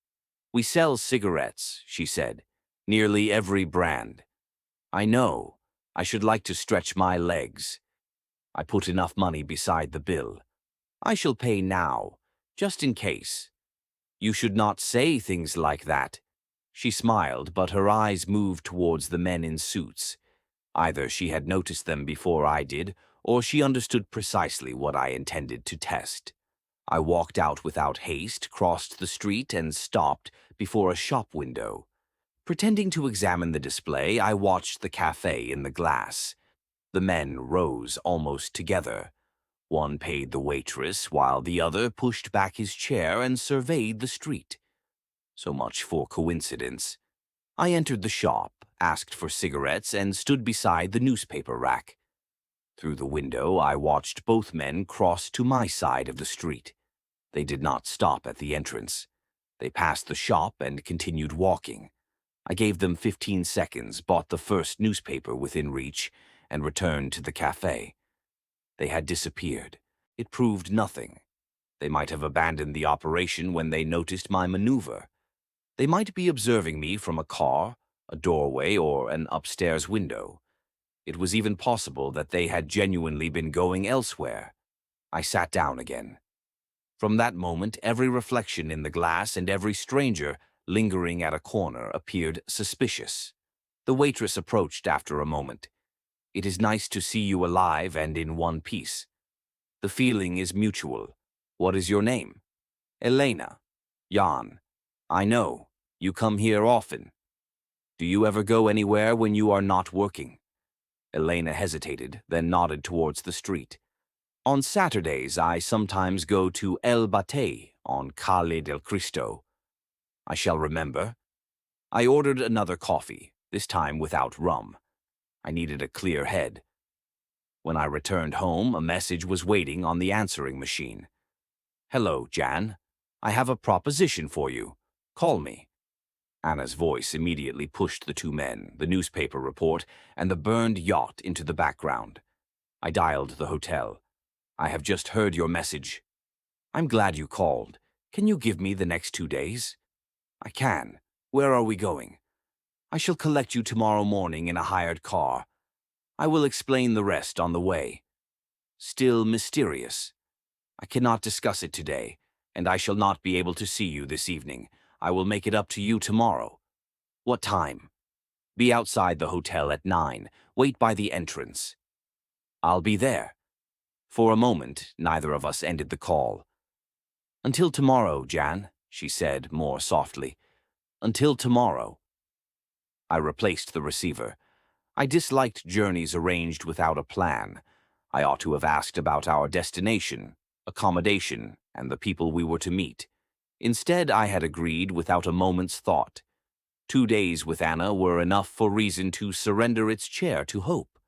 "We sell cigarettes," she said. "Nearly every brand." "I know. I should like to stretch my legs." I put enough money beside the bill. "I shall pay now, just in case." "You should not say things like that." She smiled, but her eyes moved towards the men in suits. Either she had noticed them before I did, or she understood precisely what I intended to test. I walked out without haste, crossed the street, and stopped before a shop window. Pretending to examine the display, I watched the cafe in the glass. The men rose almost together. One paid the waitress, while the other pushed back his chair and surveyed the street. So much for coincidence. I entered the shop, asked for cigarettes, and stood beside the newspaper rack. Through the window, I watched both men cross to my side of the street. They did not stop at the entrance. They passed the shop and continued walking. I gave them 15 seconds, bought the first newspaper within reach, and returned to the cafe. They had disappeared. It proved nothing. They might have abandoned the operation when they noticed my maneuver. They might be observing me from a car, a doorway, or an upstairs window. It was even possible that they had genuinely been going elsewhere. I sat down again. From that moment, every reflection in the glass and every stranger lingering at a corner appeared suspicious. The waitress approached after a moment. "It is nice to see you alive and in one piece. The feeling is mutual. What is your name?" "Elena." "Jan. I know. You come here often. Do you ever go anywhere when you are not working?" Elena hesitated, then nodded towards the street. "On Saturdays, I sometimes go to El Batey on Calle del Cristo." "I shall remember." I ordered another coffee, this time without rum. I needed a clear head. When I returned home, a message was waiting on the answering machine. "Hello, Jan. I have a proposition for you. Call me." Anna's voice immediately pushed the two men, the newspaper report, and the burned yacht into the background. I dialed the hotel. "I have just heard your message." "I'm glad you called. Can you give me the next 2 days?" "I can. Where are we going?" "I shall collect you tomorrow morning in a hired car. I will explain the rest on the way." "Still mysterious." "I cannot discuss it today, and I shall not be able to see you this evening. I will make it up to you tomorrow." "What time?" "Be outside the hotel at 9. Wait by the entrance." "I'll be there." For a moment, neither of us ended the call. "Until tomorrow, Jan," she said more softly. "Until tomorrow." I replaced the receiver. I disliked journeys arranged without a plan. I ought to have asked about our destination, accommodation, and the people we were to meet. Instead, I had agreed without a moment's thought. 2 days with Anna were enough for reason to surrender its chair to hope.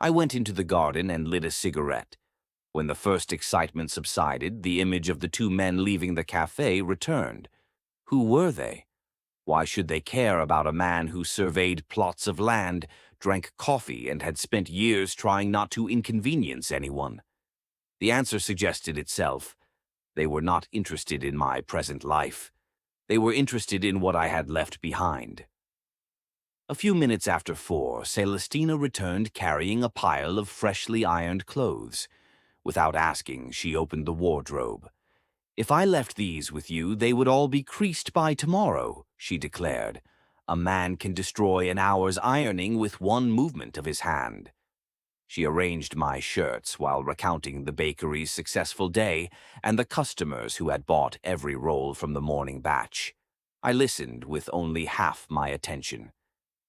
I went into the garden and lit a cigarette. When the first excitement subsided, the image of the two men leaving the cafe returned. Who were they? Why should they care about a man who surveyed plots of land, drank coffee, and had spent years trying not to inconvenience anyone? The answer suggested itself. They were not interested in my present life. They were interested in what I had left behind. A few minutes after 4, Celestina returned carrying a pile of freshly ironed clothes. Without asking, she opened the wardrobe. "If I left these with you, they would all be creased by tomorrow," she declared. "A man can destroy an hour's ironing with one movement of his hand." She arranged my shirts while recounting the bakery's successful day and the customers who had bought every roll from the morning batch. I listened with only half my attention.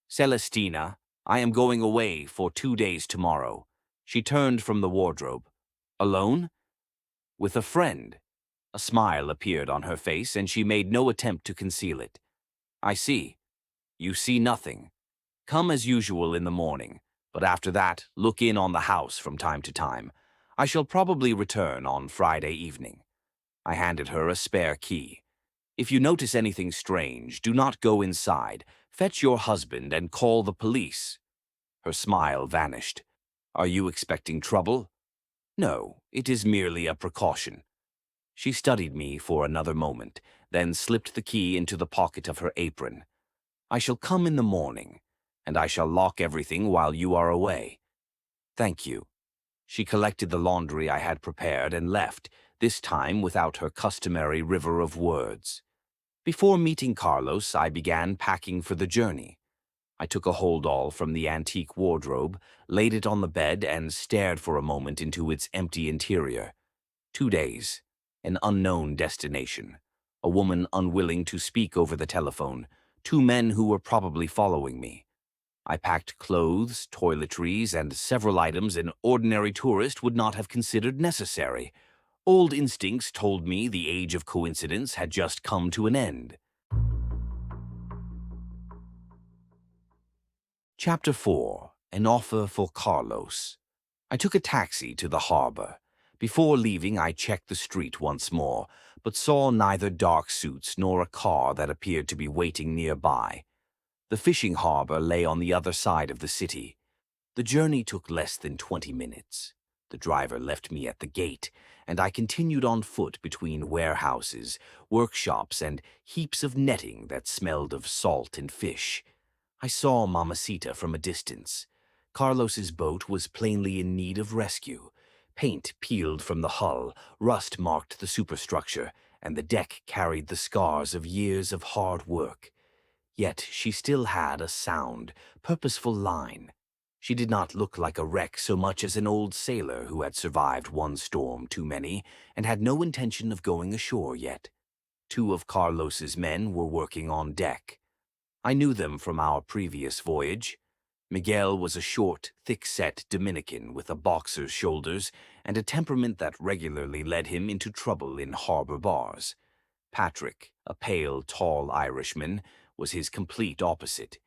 "Celestina, I am going away for 2 days tomorrow." She turned from the wardrobe. "Alone?" "With a friend." A smile appeared on her face, and she made no attempt to conceal it. "I see. You see nothing. Come as usual in the morning, but after that, look in on the house from time to time. I shall probably return on Friday evening." I handed her a spare key. "If you notice anything strange, do not go inside. Fetch your husband and call the police." Her smile vanished. "Are you expecting trouble?" "No, it is merely a precaution." She studied me for another moment, then slipped the key into the pocket of her apron. "I shall come in the morning, and I shall lock everything while you are away." "Thank you." She collected the laundry I had prepared and left, this time without her customary river of words. Before meeting Carlos, I began packing for the journey. I took a hold-all from the antique wardrobe, laid it on the bed, and stared for a moment into its empty interior. 2 days, an unknown destination, a woman unwilling to speak over the telephone, 2 men who were probably following me. I packed clothes, toiletries, and several items an ordinary tourist would not have considered necessary. Old instincts told me the age of coincidence had just come to an end. Chapter 4. An Offer for Carlos. I took a taxi to the harbor. Before leaving, I checked the street once more, but saw neither dark suits nor a car that appeared to be waiting nearby. The fishing harbor lay on the other side of the city. The journey took less than 20 minutes. The driver left me at the gate, and I continued on foot between warehouses, workshops, and heaps of netting that smelled of salt and fish. I saw Mamacita from a distance. Carlos's boat was plainly in need of rescue. Paint peeled from the hull, rust marked the superstructure, and the deck carried the scars of years of hard work. Yet she still had a sound, purposeful line. She did not look like a wreck so much as an old sailor who had survived one storm too many and had no intention of going ashore yet. 2 of Carlos's men were working on deck. I knew them from our previous voyage. Miguel was a short, thick-set Dominican with a boxer's shoulders and a temperament that regularly led him into trouble in harbor bars. Patrick, a pale, tall Irishman, was his complete opposite.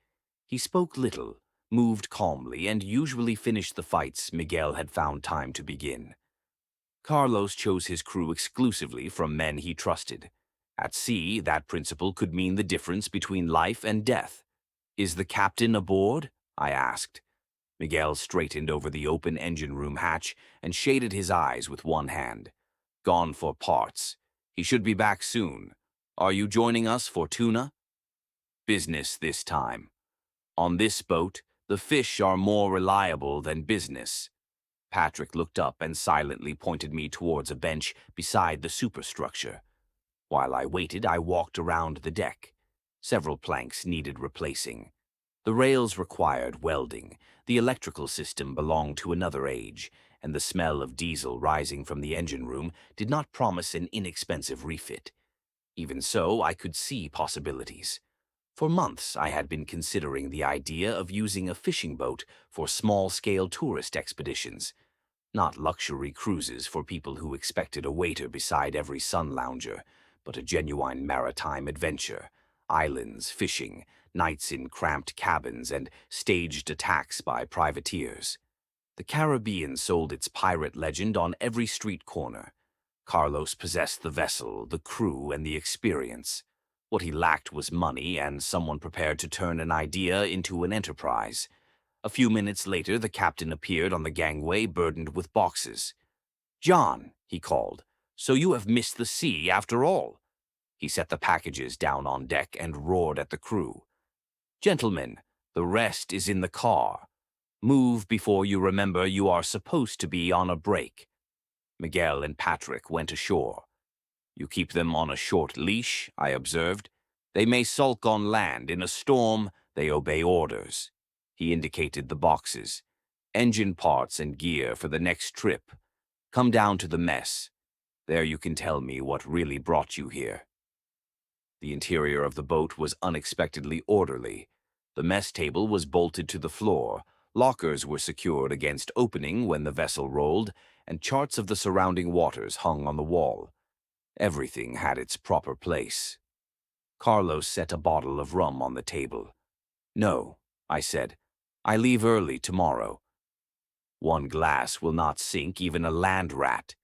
He spoke little, moved calmly, and usually finished the fights Miguel had found time to begin. Carlos chose his crew exclusively from men he trusted. At sea, that principle could mean the difference between life and death. "Is the captain aboard?" I asked. Miguel straightened over the open engine room hatch and shaded his eyes with one hand. "Gone for parts. He should be back soon. Are you joining us for tuna?" "Business this time. On this boat, the fish are more reliable than business." Patrick looked up and silently pointed me towards a bench beside the superstructure. While I waited, I walked around the deck. Several planks needed replacing. The rails required welding, the electrical system belonged to another age, and the smell of diesel rising from the engine room did not promise an inexpensive refit. Even so, I could see possibilities. For months, I had been considering the idea of using a fishing boat for small-scale tourist expeditions, not luxury cruises for people who expected a waiter beside every sun lounger, but a genuine maritime adventure, islands, fishing, nights in cramped cabins, and staged attacks by privateers. The Caribbean sold its pirate legend on every street corner. Carlos possessed the vessel, the crew, and the experience. What he lacked was money and someone prepared to turn an idea into an enterprise. A few minutes later, the captain appeared on the gangway burdened with boxes. "John," he called, So you have missed the sea after all. He set the packages down on deck and roared at the crew. Gentlemen, the rest is in the car. Move before you remember you are supposed to be on a break. Miguel and Patrick went ashore. You keep them on a short leash, I observed. They may sulk on land. In a storm, they obey orders. He indicated the boxes. Engine parts and gear for the next trip. Come down to the mess. There you can tell me what really brought you here. The interior of the boat was unexpectedly orderly. The mess table was bolted to the floor. Lockers were secured against opening when the vessel rolled, and charts of the surrounding waters hung on the wall. Everything had its proper place. Carlos set a bottle of rum on the table. No, I said. I leave early tomorrow. One glass will not sink even a land rat.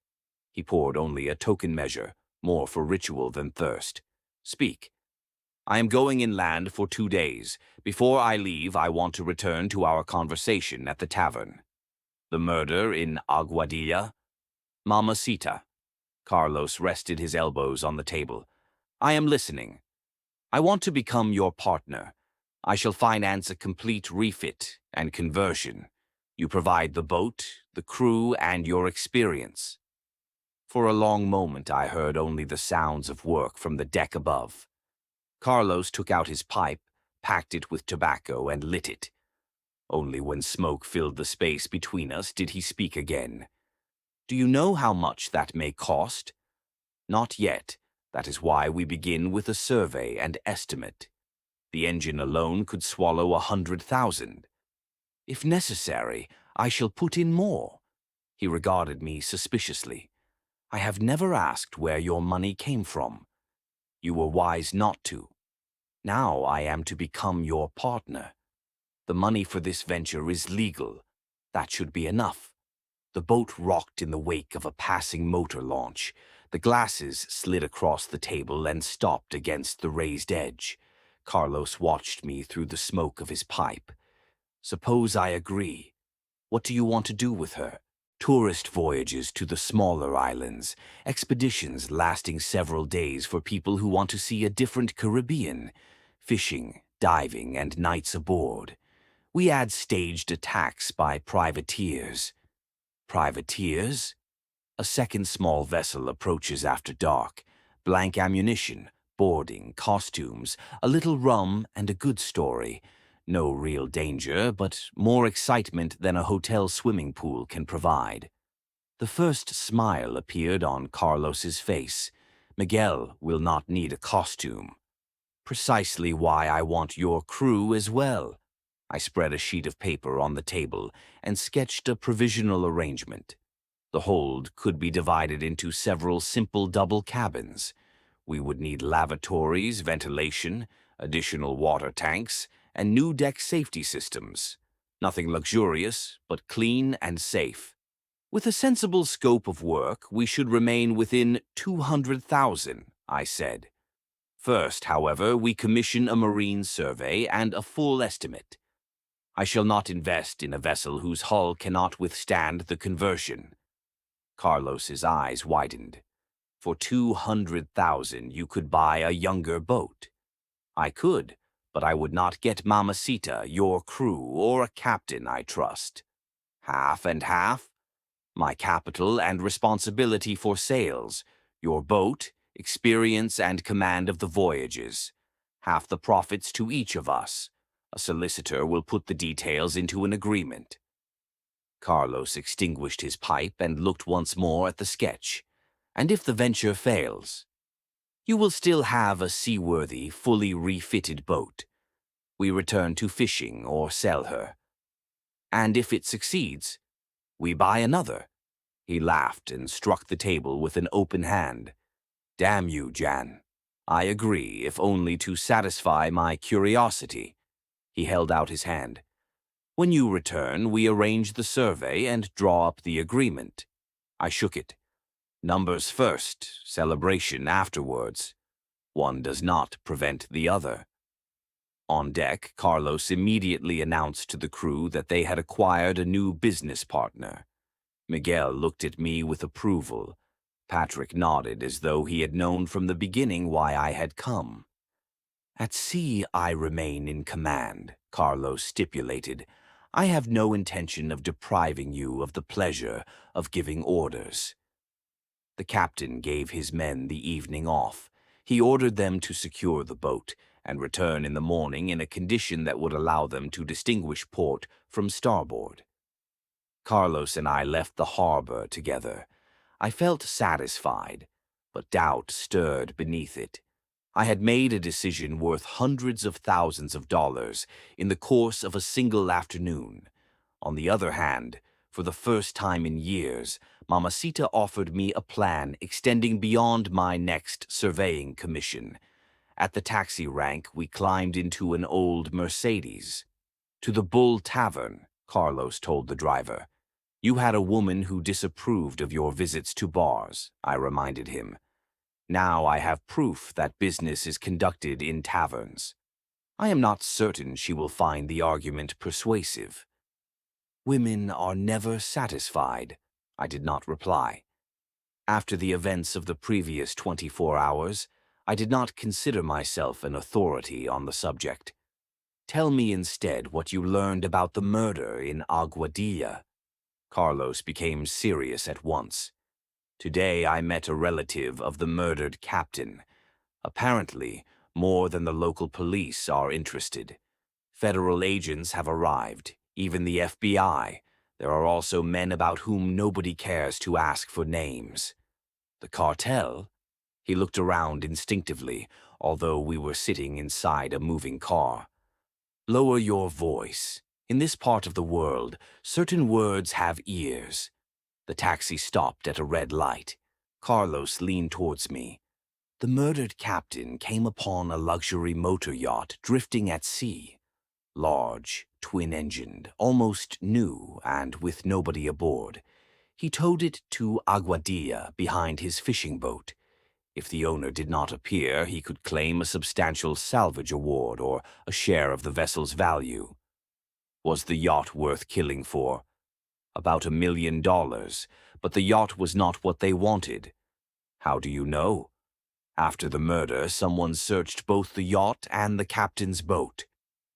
He poured only a token measure, more for ritual than thirst. Speak. I am going inland for 2 days. Before I leave, I want to return to our conversation at the tavern. The murder in Aguadilla? Mamacita. Carlos rested his elbows on the table. I am listening. I want to become your partner. I shall finance a complete refit and conversion. You provide the boat, the crew, and your experience. For a long moment I heard only the sounds of work from the deck above. Carlos took out his pipe, packed it with tobacco, and lit it. Only when smoke filled the space between us did he speak again. Do you know how much that may cost? Not yet. That is why we begin with a survey and estimate. The engine alone could swallow 100,000. If necessary, I shall put in more. He regarded me suspiciously. I have never asked where your money came from. You were wise not to. Now I am to become your partner. The money for this venture is legal. That should be enough. The boat rocked in the wake of a passing motor launch. The glasses slid across the table and stopped against the raised edge. Carlos watched me through the smoke of his pipe. Suppose I agree. What do you want to do with her? Tourist voyages to the smaller islands, expeditions lasting several days for people who want to see a different Caribbean, fishing, diving, and nights aboard. We add staged attacks by privateers. Privateers? A second small vessel approaches after dark. Blank ammunition, boarding, costumes, a little rum, and a good story. No real danger, but more excitement than a hotel swimming pool can provide. The first smile appeared on Carlos's face. Miguel will not need a costume. Precisely why I want your crew as well. I spread a sheet of paper on the table and sketched a provisional arrangement. The hold could be divided into several simple double cabins. We would need lavatories, ventilation, additional water tanks, and new deck safety systems. Nothing luxurious, but clean and safe. With a sensible scope of work, we should remain within 200,000, I said. First, however, we commission a marine survey and a full estimate. I shall not invest in a vessel whose hull cannot withstand the conversion. Carlos's eyes widened. For 200,000 you could buy a younger boat. I could, but I would not get Mamacita, your crew, or a captain I trust. Half and half? My capital and responsibility for sales, your boat, experience and command of the voyages. Half the profits to each of us. A solicitor will put the details into an agreement. Carlos extinguished his pipe and looked once more at the sketch. And if the venture fails? You will still have a seaworthy, fully refitted boat. We return to fishing or sell her. And if it succeeds, we buy another. He laughed and struck the table with an open hand. Damn you, Jan. I agree, if only to satisfy my curiosity. He held out his hand. When you return, we arrange the survey and draw up the agreement. I shook it. Numbers first, celebration afterwards. One does not prevent the other. On deck, Carlos immediately announced to the crew that they had acquired a new business partner. Miguel looked at me with approval. Patrick nodded as though he had known from the beginning why I had come. At sea, I remain in command, Carlos stipulated. I have no intention of depriving you of the pleasure of giving orders. The captain gave his men the evening off. He ordered them to secure the boat and return in the morning in a condition that would allow them to distinguish port from starboard. Carlos and I left the harbor together. I felt satisfied, but doubt stirred beneath it. I had made a decision worth hundreds of thousands of dollars in the course of a single afternoon. On the other hand, for the first time in years, Mamacita offered me a plan extending beyond my next surveying commission. At the taxi rank, we climbed into an old Mercedes. To the Bull Tavern, Carlos told the driver. You had a woman who disapproved of your visits to bars, I reminded him. Now I have proof that business is conducted in taverns. I am not certain she will find the argument persuasive. Women are never satisfied, I did not reply. After the events of the previous 24 hours, I did not consider myself an authority on the subject. Tell me instead what you learned about the murder in Aguadilla. Carlos became serious at once. Today I met a relative of the murdered captain. Apparently, more than the local police are interested. Federal agents have arrived, even the FBI. There are also men about whom nobody cares to ask for names. The cartel? He looked around instinctively, although we were sitting inside a moving car. Lower your voice. In this part of the world, certain words have ears. The taxi stopped at a red light. Carlos leaned towards me. The murdered captain came upon a luxury motor yacht drifting at sea. Large, twin-engined, almost new, and with nobody aboard. He towed it to Aguadilla behind his fishing boat. If the owner did not appear, he could claim a substantial salvage award or a share of the vessel's value. Was the yacht worth killing for? About $1 million, but the yacht was not what they wanted. How do you know? After the murder, someone searched both the yacht and the captain's boat.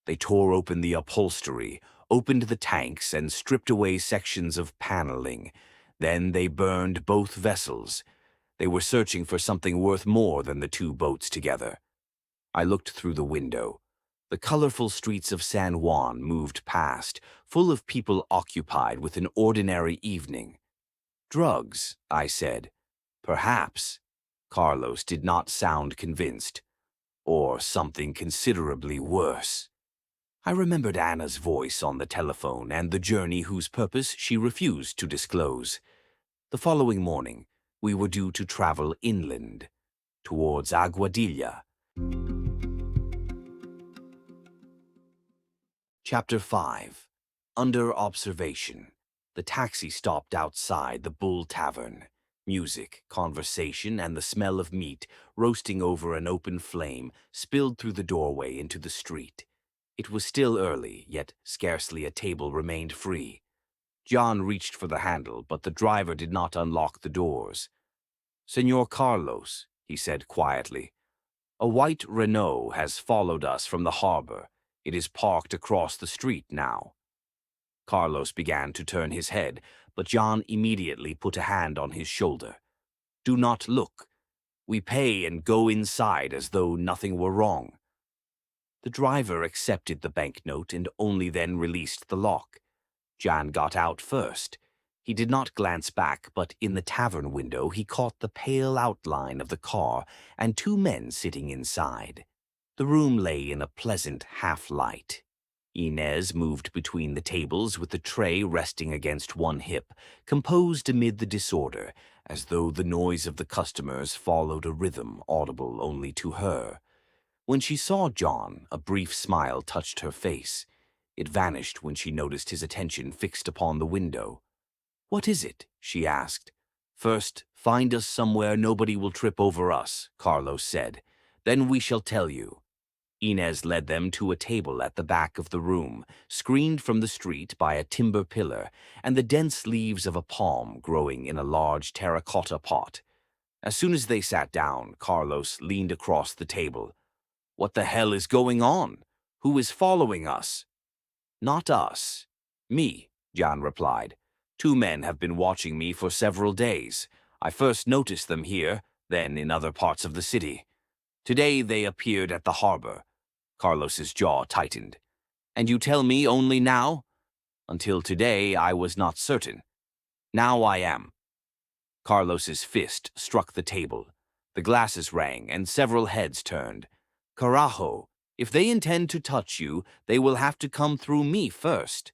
They tore open the upholstery, opened the tanks, and stripped away sections of paneling. Then they burned both vessels. They were searching for something worth more than the two boats together. I looked through the window. The colorful streets of San Juan moved past, full of people occupied with an ordinary evening. Drugs, I said. Perhaps. Carlos did not sound convinced. Or something considerably worse. I remembered Anna's voice on the telephone and the journey whose purpose she refused to disclose. The following morning, we were due to travel inland, towards Aguadilla. Chapter 5. Under Observation. The taxi stopped outside the Bull Tavern. Music, conversation, and the smell of meat roasting over an open flame spilled through the doorway into the street. It was still early, yet scarcely a table remained free. John reached for the handle, but the driver did not unlock the doors. "Señor Carlos," he said quietly, "a white Renault has followed us from the harbor. It is parked across the street now." Carlos began to turn his head, but John immediately put a hand on his shoulder. "Do not look. We pay and go inside as though nothing were wrong." The driver accepted the banknote and only then released the lock. John got out first. He did not glance back, but in the tavern window he caught the pale outline of the car and two men sitting inside. The room lay in a pleasant half-light. Inez moved between the tables with the tray resting against one hip, composed amid the disorder, as though the noise of the customers followed a rhythm audible only to her. When she saw John, a brief smile touched her face. It vanished when she noticed his attention fixed upon the window. "What is it?" she asked. "First, find us somewhere nobody will trip over us," Carlos said. "Then we shall tell you." Inez led them to a table at the back of the room, screened from the street by a timber pillar and the dense leaves of a palm growing in a large terracotta pot. As soon as they sat down, Carlos leaned across the table. "What the hell is going on? Who is following us?" "Not us. Me," Jan replied. "Two men have been watching me for several days. I first noticed them here, then in other parts of the city. Today they appeared at the harbor." Carlos's jaw tightened. "And you tell me only now?" "Until today I was not certain. Now I am." Carlos's fist struck the table. The glasses rang and several heads turned. "Carajo, if they intend to touch you, they will have to come through me first."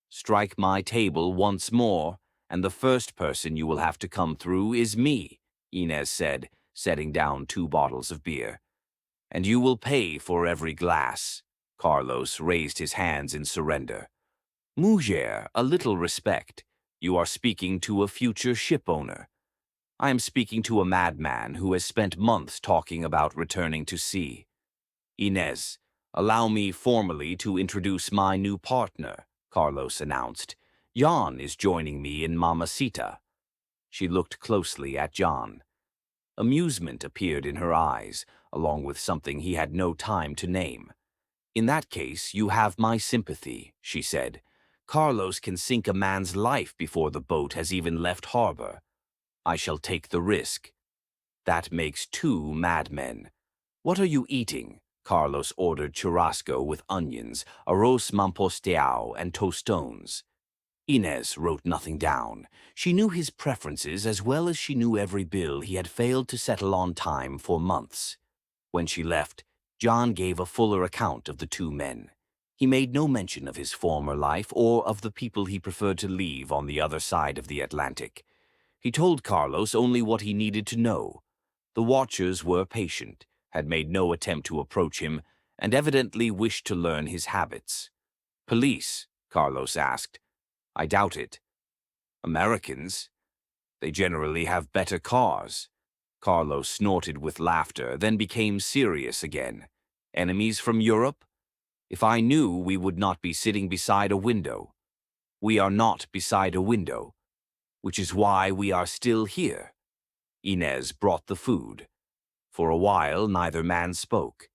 "Strike my table once more, and the first person you will have to come through is me," Inez said, setting down 2 bottles of beer. "And you will pay for every glass." Carlos raised his hands in surrender. "Mujer, a little respect. You are speaking to a future ship owner." "I am speaking to a madman who has spent months talking about returning to sea." "Inez, allow me formally to introduce my new partner," Carlos announced. "Jan is joining me in Mamacita." She looked closely at Jan. Amusement appeared in her eyes, along with something he had no time to name. "In that case, you have my sympathy," she said. "Carlos can sink a man's life before the boat has even left harbor. I shall take the risk." "That makes 2 madmen. What are you eating?" Carlos ordered churrasco with onions, arroz mamposteado, and tostones. Inez wrote nothing down. She knew his preferences as well as she knew every bill he had failed to settle on time for months. When she left, John gave a fuller account of the 2 men. He made no mention of his former life or of the people he preferred to leave on the other side of the Atlantic. He told Carlos only what he needed to know. The watchers were patient, had made no attempt to approach him, and evidently wished to learn his habits. "Police?" Carlos asked. "I doubt it." "Americans? They generally have better cars." Carlos snorted with laughter, then became serious again. "Enemies from Europe? If I knew, we would not be sitting beside a window." "We are not beside a window, which is why we are still here." Inez brought the food. For a while, neither man spoke.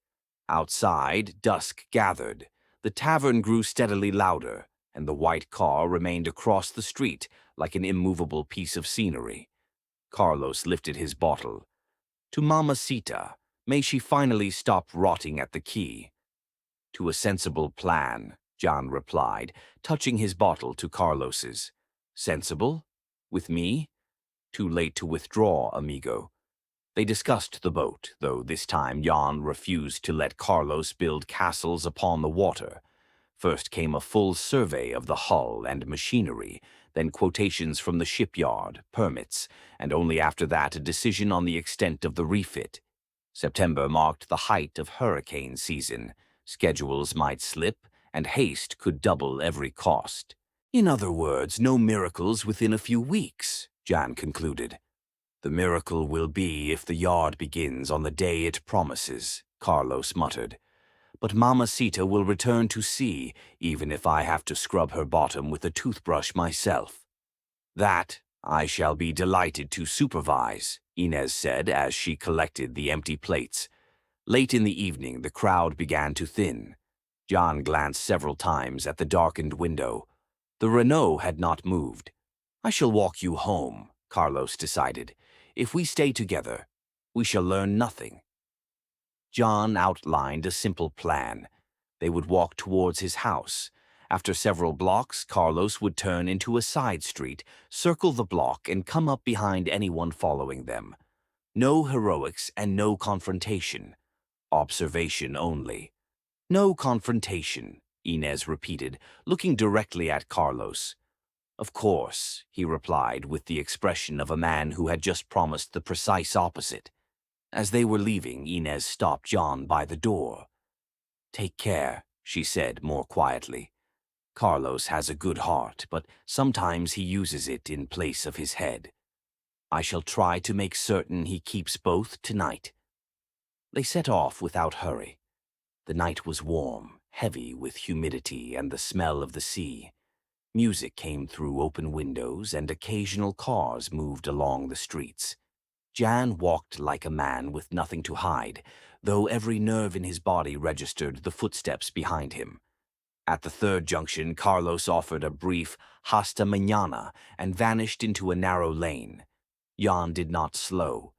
Outside, dusk gathered. The tavern grew steadily louder, and the white car remained across the street like an immovable piece of scenery. Carlos lifted his bottle. "To Mamacita, may she finally stop rotting at the quay." "To a sensible plan," John replied, touching his bottle to Carlos's. "Sensible? With me? Too late to withdraw, amigo." They discussed the boat, though this time Jan refused to let Carlos build castles upon the water. First came a full survey of the hull and machinery, then quotations from the shipyard, permits, and only after that a decision on the extent of the refit. September marked the height of hurricane season. Schedules might slip, and haste could double every cost. "In other words, no miracles within a few weeks," Jan concluded. "The miracle will be if the yard begins on the day it promises," Carlos muttered. "But Mamacita will return to sea, even if I have to scrub her bottom with a toothbrush myself." "That I shall be delighted to supervise," Inez said as she collected the empty plates. Late in the evening, the crowd began to thin. John glanced several times at the darkened window. The Renault had not moved. "I shall walk you home," Carlos decided. "If we stay together, we shall learn nothing." John outlined a simple plan. They would walk towards his house. After several blocks, Carlos would turn into a side street, circle the block, and come up behind anyone following them. No heroics and no confrontation. Observation only. "No confrontation," Inez repeated, looking directly at Carlos. "Of course," he replied with the expression of a man who had just promised the precise opposite. As they were leaving, Inez stopped John by the door. "Take care," she said more quietly. "Carlos has a good heart, but sometimes he uses it in place of his head. I shall try to make certain he keeps both tonight." They set off without hurry. The night was warm, heavy with humidity and the smell of the sea. Music came through open windows and occasional cars moved along the streets. Jan walked like a man with nothing to hide, though every nerve in his body registered the footsteps behind him. At the third junction, Carlos offered a brief hasta mañana and vanished into a narrow lane. Jan did not slow.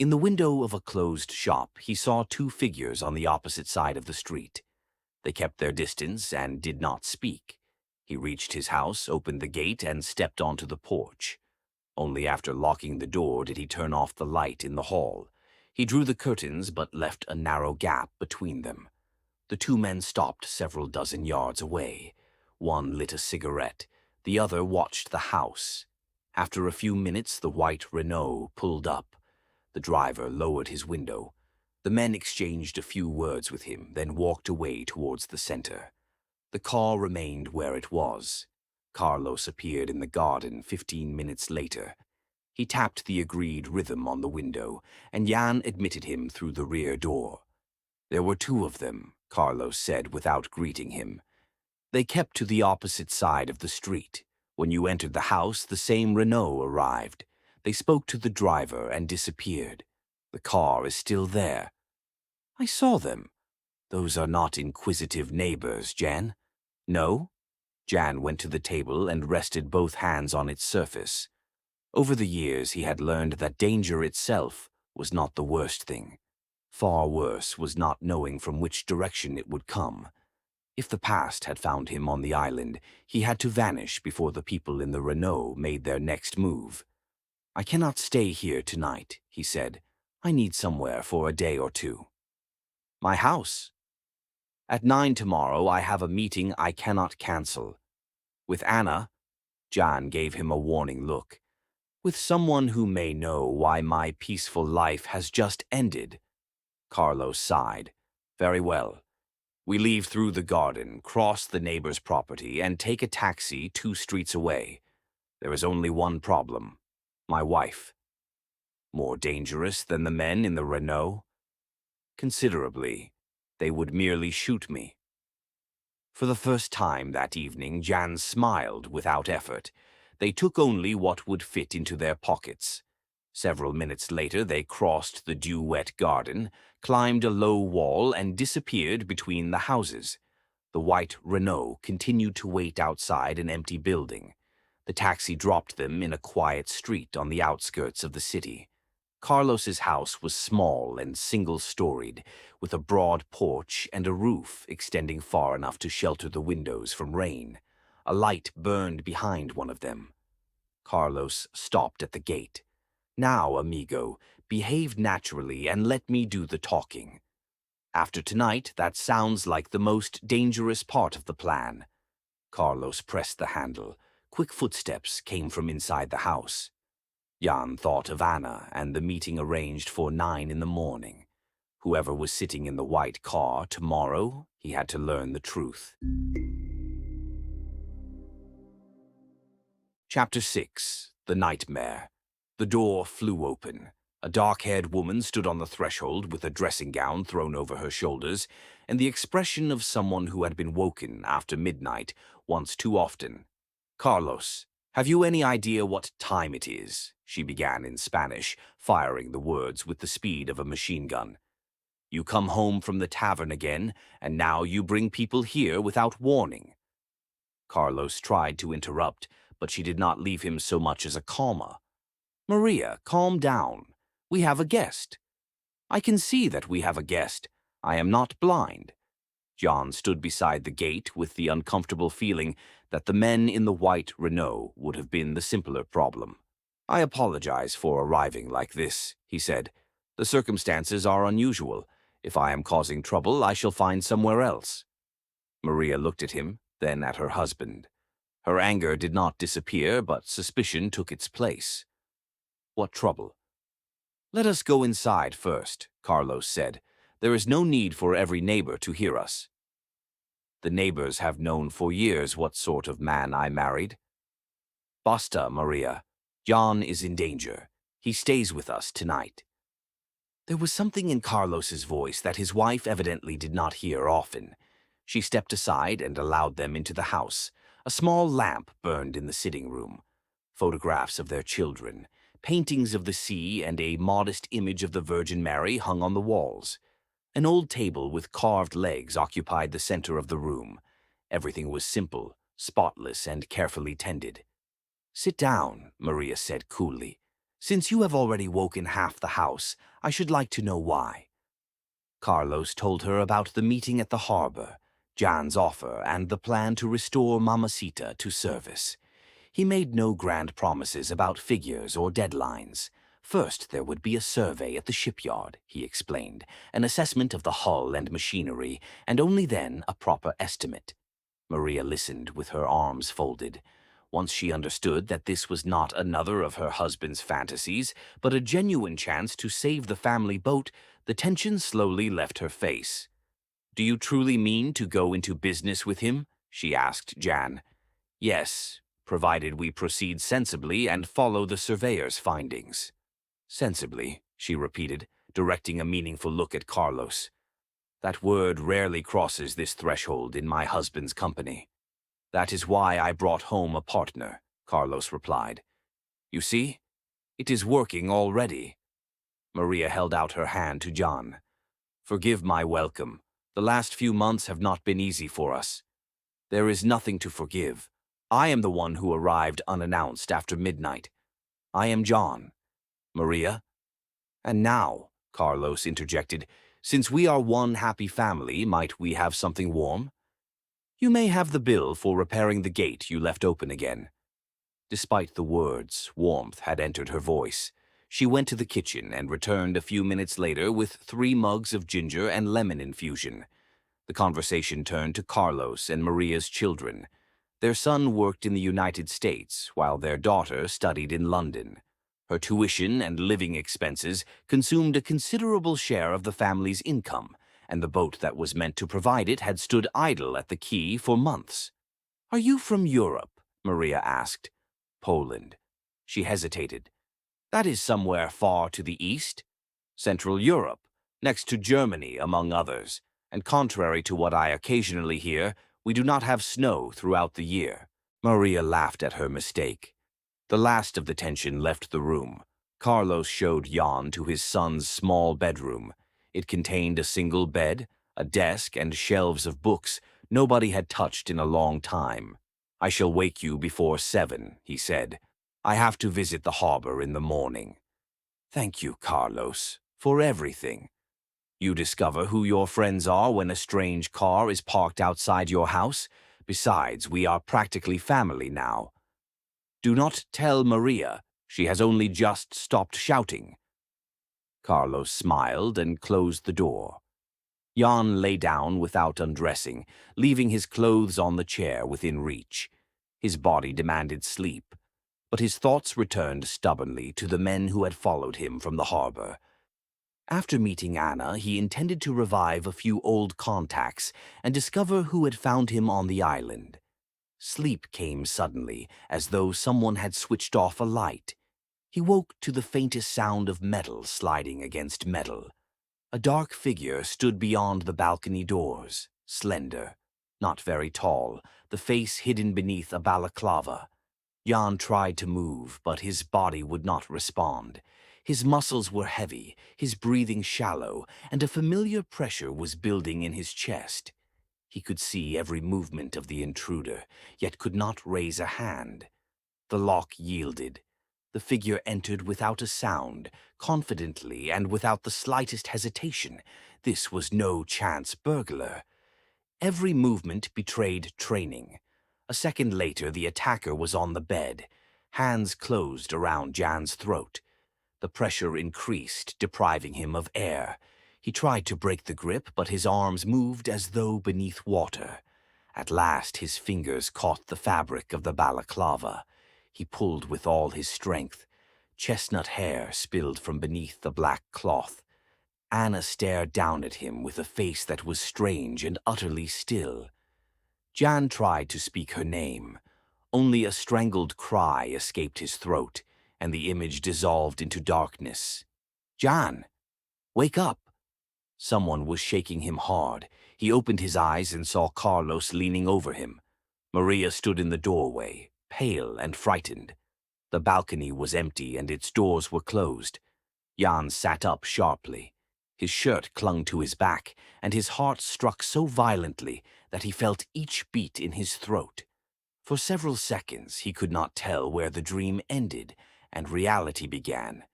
In the window of a closed shop, he saw two figures on the opposite side of the street. They kept their distance and did not speak. He reached his house, opened the gate, and stepped onto the porch. Only after locking the door did he turn off the light in the hall. He drew the curtains but left a narrow gap between them. The two men stopped several dozen yards away. One lit a cigarette. The other watched the house. After a few minutes, the white Renault pulled up. The driver lowered his window. The men exchanged a few words with him, then walked away towards the center. The car remained where it was. Carlos appeared in the garden 15 minutes later. He tapped the agreed rhythm on the window, and Jan admitted him through the rear door. There were two of them, Carlos said without greeting him. They kept to the opposite side of the street. When you entered the house, the same Renault arrived. They spoke to the driver and disappeared. The car is still there. I saw them. Those are not inquisitive neighbors, Jan. No? Jan went to the table and rested both hands on its surface. Over the years, he had learned that danger itself was not the worst thing. Far worse was not knowing from which direction it would come. If the past had found him on the island, he had to vanish before the people in the Renault made their next move. I cannot stay here tonight, he said. I need somewhere for a day or two. My house. At 9 tomorrow, I have a meeting I cannot cancel. With Anna, Jan gave him a warning look. With someone who may know why my peaceful life has just ended. Carlos sighed. Very well. We leave through the garden, cross the neighbor's property, and take a taxi 2 streets away. There is only one problem. My wife. More dangerous than the men in the Renault? Considerably. They would merely shoot me. For the first time that evening, Jan smiled without effort. They took only what would fit into their pockets. Several minutes later, they crossed the dew-wet garden, climbed a low wall, and disappeared between the houses. The white Renault continued to wait outside an empty building. The taxi dropped them in a quiet street on the outskirts of the city. Carlos's house was small and single-storied, with a broad porch and a roof extending far enough to shelter the windows from rain. A light burned behind one of them. Carlos stopped at the gate. Now, amigo, behave naturally and let me do the talking. After tonight, that sounds like the most dangerous part of the plan. Carlos pressed the handle. Quick footsteps came from inside the house. Jan thought of Anna and the meeting arranged for 9 in the morning. Whoever was sitting in the white car tomorrow, he had to learn the truth. Chapter 6. The Nightmare. The door flew open. A dark-haired woman stood on the threshold with a dressing gown thrown over her shoulders and the expression of someone who had been woken after midnight once too often. Carlos, have you any idea what time it is? She began in Spanish, firing the words with the speed of a machine gun. You come home from the tavern again, and now you bring people here without warning. Carlos tried to interrupt, but she did not leave him so much as a comma. Maria, calm down. We have a guest. I can see that we have a guest. I am not blind. John stood beside the gate with the uncomfortable feeling that the men in the white Renault would have been the simpler problem. I apologize for arriving like this, he said. The circumstances are unusual. If I am causing trouble, I shall find somewhere else. Maria looked at him, then at her husband. Her anger did not disappear, but suspicion took its place. What trouble? Let us go inside first, Carlos said. There is no need for every neighbor to hear us. The neighbors have known for years what sort of man I married. Basta, Maria. Jan is in danger. He stays with us tonight. There was something in Carlos's voice that his wife evidently did not hear often. She stepped aside and allowed them into the house. A small lamp burned in the sitting room. Photographs of their children, Paintings of the sea and a modest image of the Virgin Mary hung on the walls. An old table with carved legs occupied the center of the room. Everything was simple, spotless, and carefully tended. "Sit down," Maria said coolly. "Since you have already woken half the house, I should like to know why." Carlos told her about the meeting at the harbor, Jan's offer, and the plan to restore Mamacita to service. He made no grand promises about figures or deadlines. First, there would be a survey at the shipyard, he explained, an assessment of the hull and machinery, and only then a proper estimate. Maria listened with her arms folded. Once she understood that this was not another of her husband's fantasies, but a genuine chance to save the family boat, the tension slowly left her face. "Do you truly mean to go into business with him?" she asked Jan. "Yes, provided we proceed sensibly and follow the surveyor's findings." "Sensibly," she repeated, directing a meaningful look at Carlos. "That word rarely crosses this threshold in my husband's company." "That is why I brought home a partner," Carlos replied. "You see, it is working already." Maria held out her hand to Jan. "Forgive my welcome. The last few months have not been easy for us." "There is nothing to forgive. I am the one who arrived unannounced after midnight. I am John." "Maria?" "And now," Carlos interjected, "since we are one happy family, might we have something warm? You may have the bill for repairing the gate you left open again." Despite the words, warmth had entered her voice. She went to the kitchen and returned a few minutes later with 3 mugs of ginger and lemon infusion. The conversation turned to Carlos and Maria's children. Their son worked in the United States, while their daughter studied in London. Her tuition and living expenses consumed a considerable share of the family's income, and the boat that was meant to provide it had stood idle at the quay for months. "Are you from Europe?" Maria asked. "Poland." She hesitated. "That is somewhere far to the east?" "Central Europe, next to Germany, among others. And contrary to what I occasionally hear, we do not have snow throughout the year." Maria laughed at her mistake. The last of the tension left the room. Carlos showed Jan to his son's small bedroom. It contained a single bed, a desk, and shelves of books nobody had touched in a long time. "I shall wake you before 7, he said. "I have to visit the harbor in the morning." "Thank you, Carlos, for everything. You discover who your friends are when a strange car is parked outside your house. Besides, we are practically family now." "Do not tell Maria. She has only just stopped shouting." Carlos smiled and closed the door. Jan lay down without undressing, leaving his clothes on the chair within reach. His body demanded sleep, but his thoughts returned stubbornly to the men who had followed him from the harbor. After meeting Anna, he intended to revive a few old contacts and discover who had found him on the island. Sleep came suddenly, as though someone had switched off a light. He woke to the faintest sound of metal sliding against metal. A dark figure stood beyond the balcony doors, slender, not very tall, the face hidden beneath a balaclava. Jan tried to move, but his body would not respond. His muscles were heavy, his breathing shallow, and a familiar pressure was building in his chest. He could see every movement of the intruder, yet could not raise a hand. The lock yielded. The figure entered without a sound, confidently and without the slightest hesitation. This was no chance burglar. Every movement betrayed training. A second later, the attacker was on the bed. Hands closed around Jan's throat. The pressure increased, depriving him of air. He tried to break the grip, but his arms moved as though beneath water. At last his fingers caught the fabric of the balaclava. He pulled with all his strength. Chestnut hair spilled from beneath the black cloth. Anna stared down at him with a face that was strange and utterly still. Jan tried to speak her name. Only a strangled cry escaped his throat, and the image dissolved into darkness. "Jan, wake up!" Someone was shaking him hard. He opened his eyes and saw Carlos leaning over him. Maria stood in the doorway, pale and frightened. The balcony was empty and its doors were closed. Jan sat up sharply. His shirt clung to his back, and his heart struck so violently that he felt each beat in his throat. For several seconds he could not tell where the dream ended and reality began.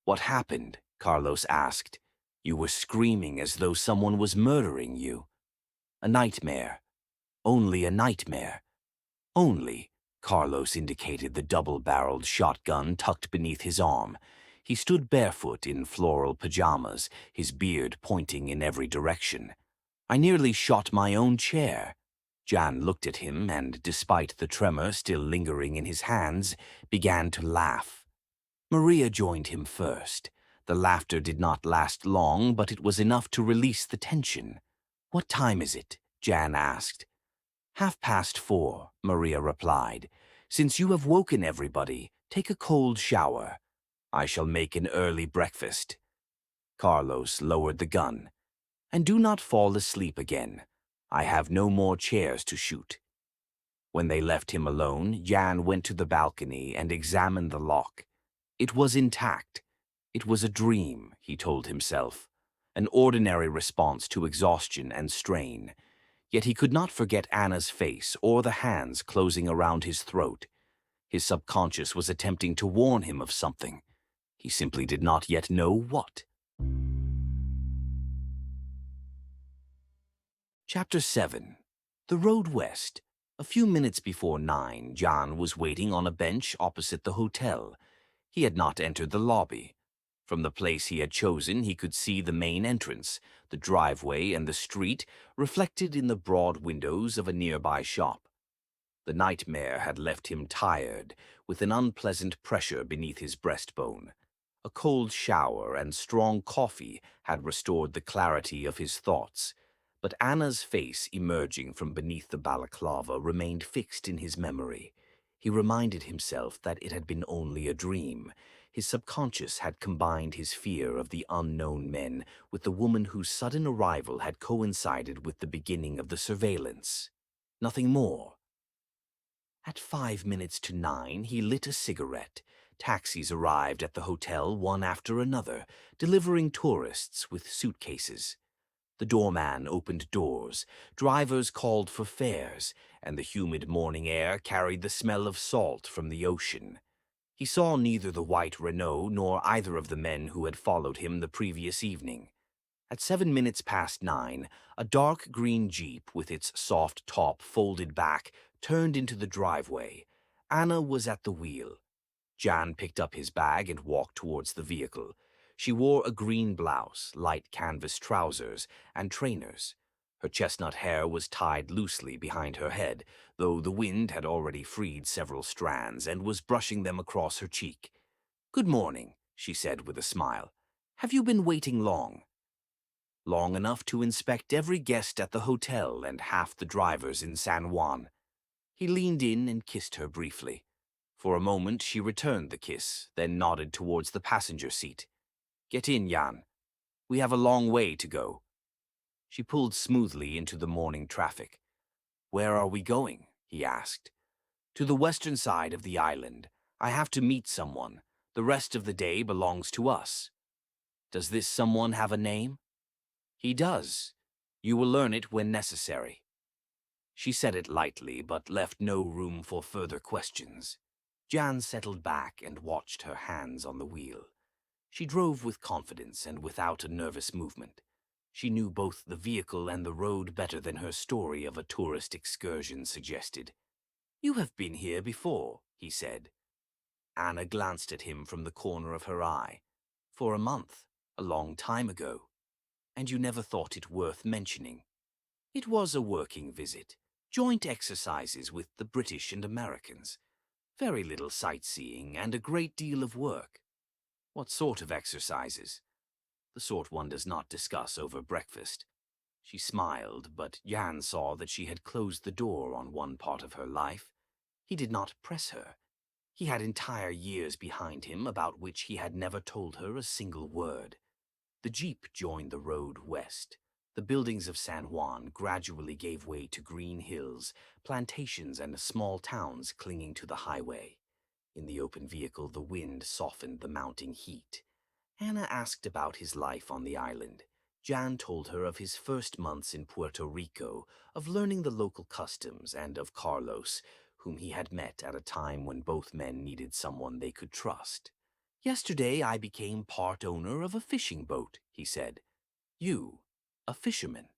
"What happened?" Carlos asked. "You were screaming as though someone was murdering you." "A nightmare. Only a nightmare." "Only," Carlos indicated the double-barreled shotgun tucked beneath his arm. He stood barefoot in floral pajamas, his beard pointing in every direction. "I nearly shot my own chair." Jan looked at him and, despite the tremor still lingering in his hands, began to laugh. Maria joined him first. The laughter did not last long, but it was enough to release the tension. "What time is it?" Jan asked. 4:30, Maria replied. "Since you have woken everybody, take a cold shower. I shall make an early breakfast." Carlos lowered the gun. "And do not fall asleep again. I have no more chairs to shoot." When they left him alone, Jan went to the balcony and examined the lock. It was intact. It was a dream, he told himself, an ordinary response to exhaustion and strain. Yet he could not forget Anna's face or the hands closing around his throat. His subconscious was attempting to warn him of something. He simply did not yet know what. Chapter 7. The Road West. A few minutes before 9, Jan was waiting on a bench opposite the hotel. He had not entered the lobby. From the place he had chosen, he could see the main entrance, the driveway, and the street reflected in the broad windows of a nearby shop. The nightmare had left him tired, with an unpleasant pressure beneath his breastbone. A cold shower and strong coffee had restored the clarity of his thoughts, but Anna's face emerging from beneath the balaclava remained fixed in his memory. He reminded himself that it had been only a dream. His subconscious had combined his fear of the unknown men with the woman whose sudden arrival had coincided with the beginning of the surveillance. Nothing more. At 5 minutes to 9, he lit a cigarette. Taxis arrived at the hotel one after another, delivering tourists with suitcases. The doorman opened doors, drivers called for fares, and the humid morning air carried the smell of salt from the ocean. He saw neither the white Renault nor either of the men who had followed him the previous evening. At 7 minutes past 9, a dark green Jeep with its soft top folded back turned into the driveway. Anna was at the wheel. Jan picked up his bag and walked towards the vehicle. She wore a green blouse, light canvas trousers, and trainers. Her chestnut hair was tied loosely behind her head, though the wind had already freed several strands and was brushing them across her cheek. "Good morning," she said with a smile. "Have you been waiting long?" "Long enough to inspect every guest at the hotel and half the drivers in San Juan." He leaned in and kissed her briefly. For a moment she returned the kiss, then nodded towards the passenger seat. "Get in, Jan. We have a long way to go." She pulled smoothly into the morning traffic. "Where are we going?" he asked. "To the western side of the island. I have to meet someone. The rest of the day belongs to us." "Does this someone have a name?" "He does. You will learn it when necessary." She said it lightly, but left no room for further questions. Jan settled back and watched her hands on the wheel. She drove with confidence and without a nervous movement. She knew both the vehicle and the road better than her story of a tourist excursion suggested. "You have been here before," he said. Anna glanced at him from the corner of her eye. "For a month, a long time ago. And you never thought it worth mentioning." "It was a working visit. Joint exercises with the British and Americans. Very little sightseeing and a great deal of work." "What sort of exercises?" "The sort one does not discuss over breakfast." She smiled, but Jan saw that she had closed the door on one part of her life. He did not press her. He had entire years behind him about which he had never told her a single word. The Jeep joined the road west. The buildings of San Juan gradually gave way to green hills, plantations, and small towns clinging to the highway. In the open vehicle, the wind softened the mounting heat. Anna asked about his life on the island. Jan told her of his first months in Puerto Rico, of learning the local customs, and of Carlos, whom he had met at a time when both men needed someone they could trust. "Yesterday I became part owner of a fishing boat," he said. "You, a fisherman?"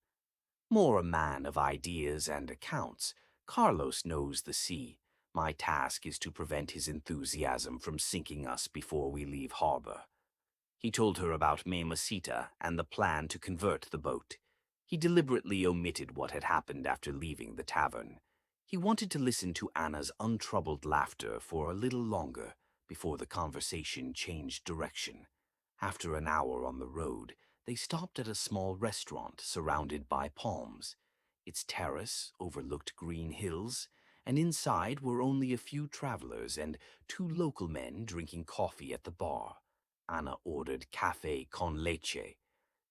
"More a man of ideas and accounts. Carlos knows the sea. My task is to prevent his enthusiasm from sinking us before we leave harbor." He told her about Mamacita and the plan to convert the boat. He deliberately omitted what had happened after leaving the tavern. He wanted to listen to Anna's untroubled laughter for a little longer before the conversation changed direction. After an hour on the road, they stopped at a small restaurant surrounded by palms. Its terrace overlooked green hills, and inside were only a few travelers and two local men drinking coffee at the bar. Anna ordered café con leche.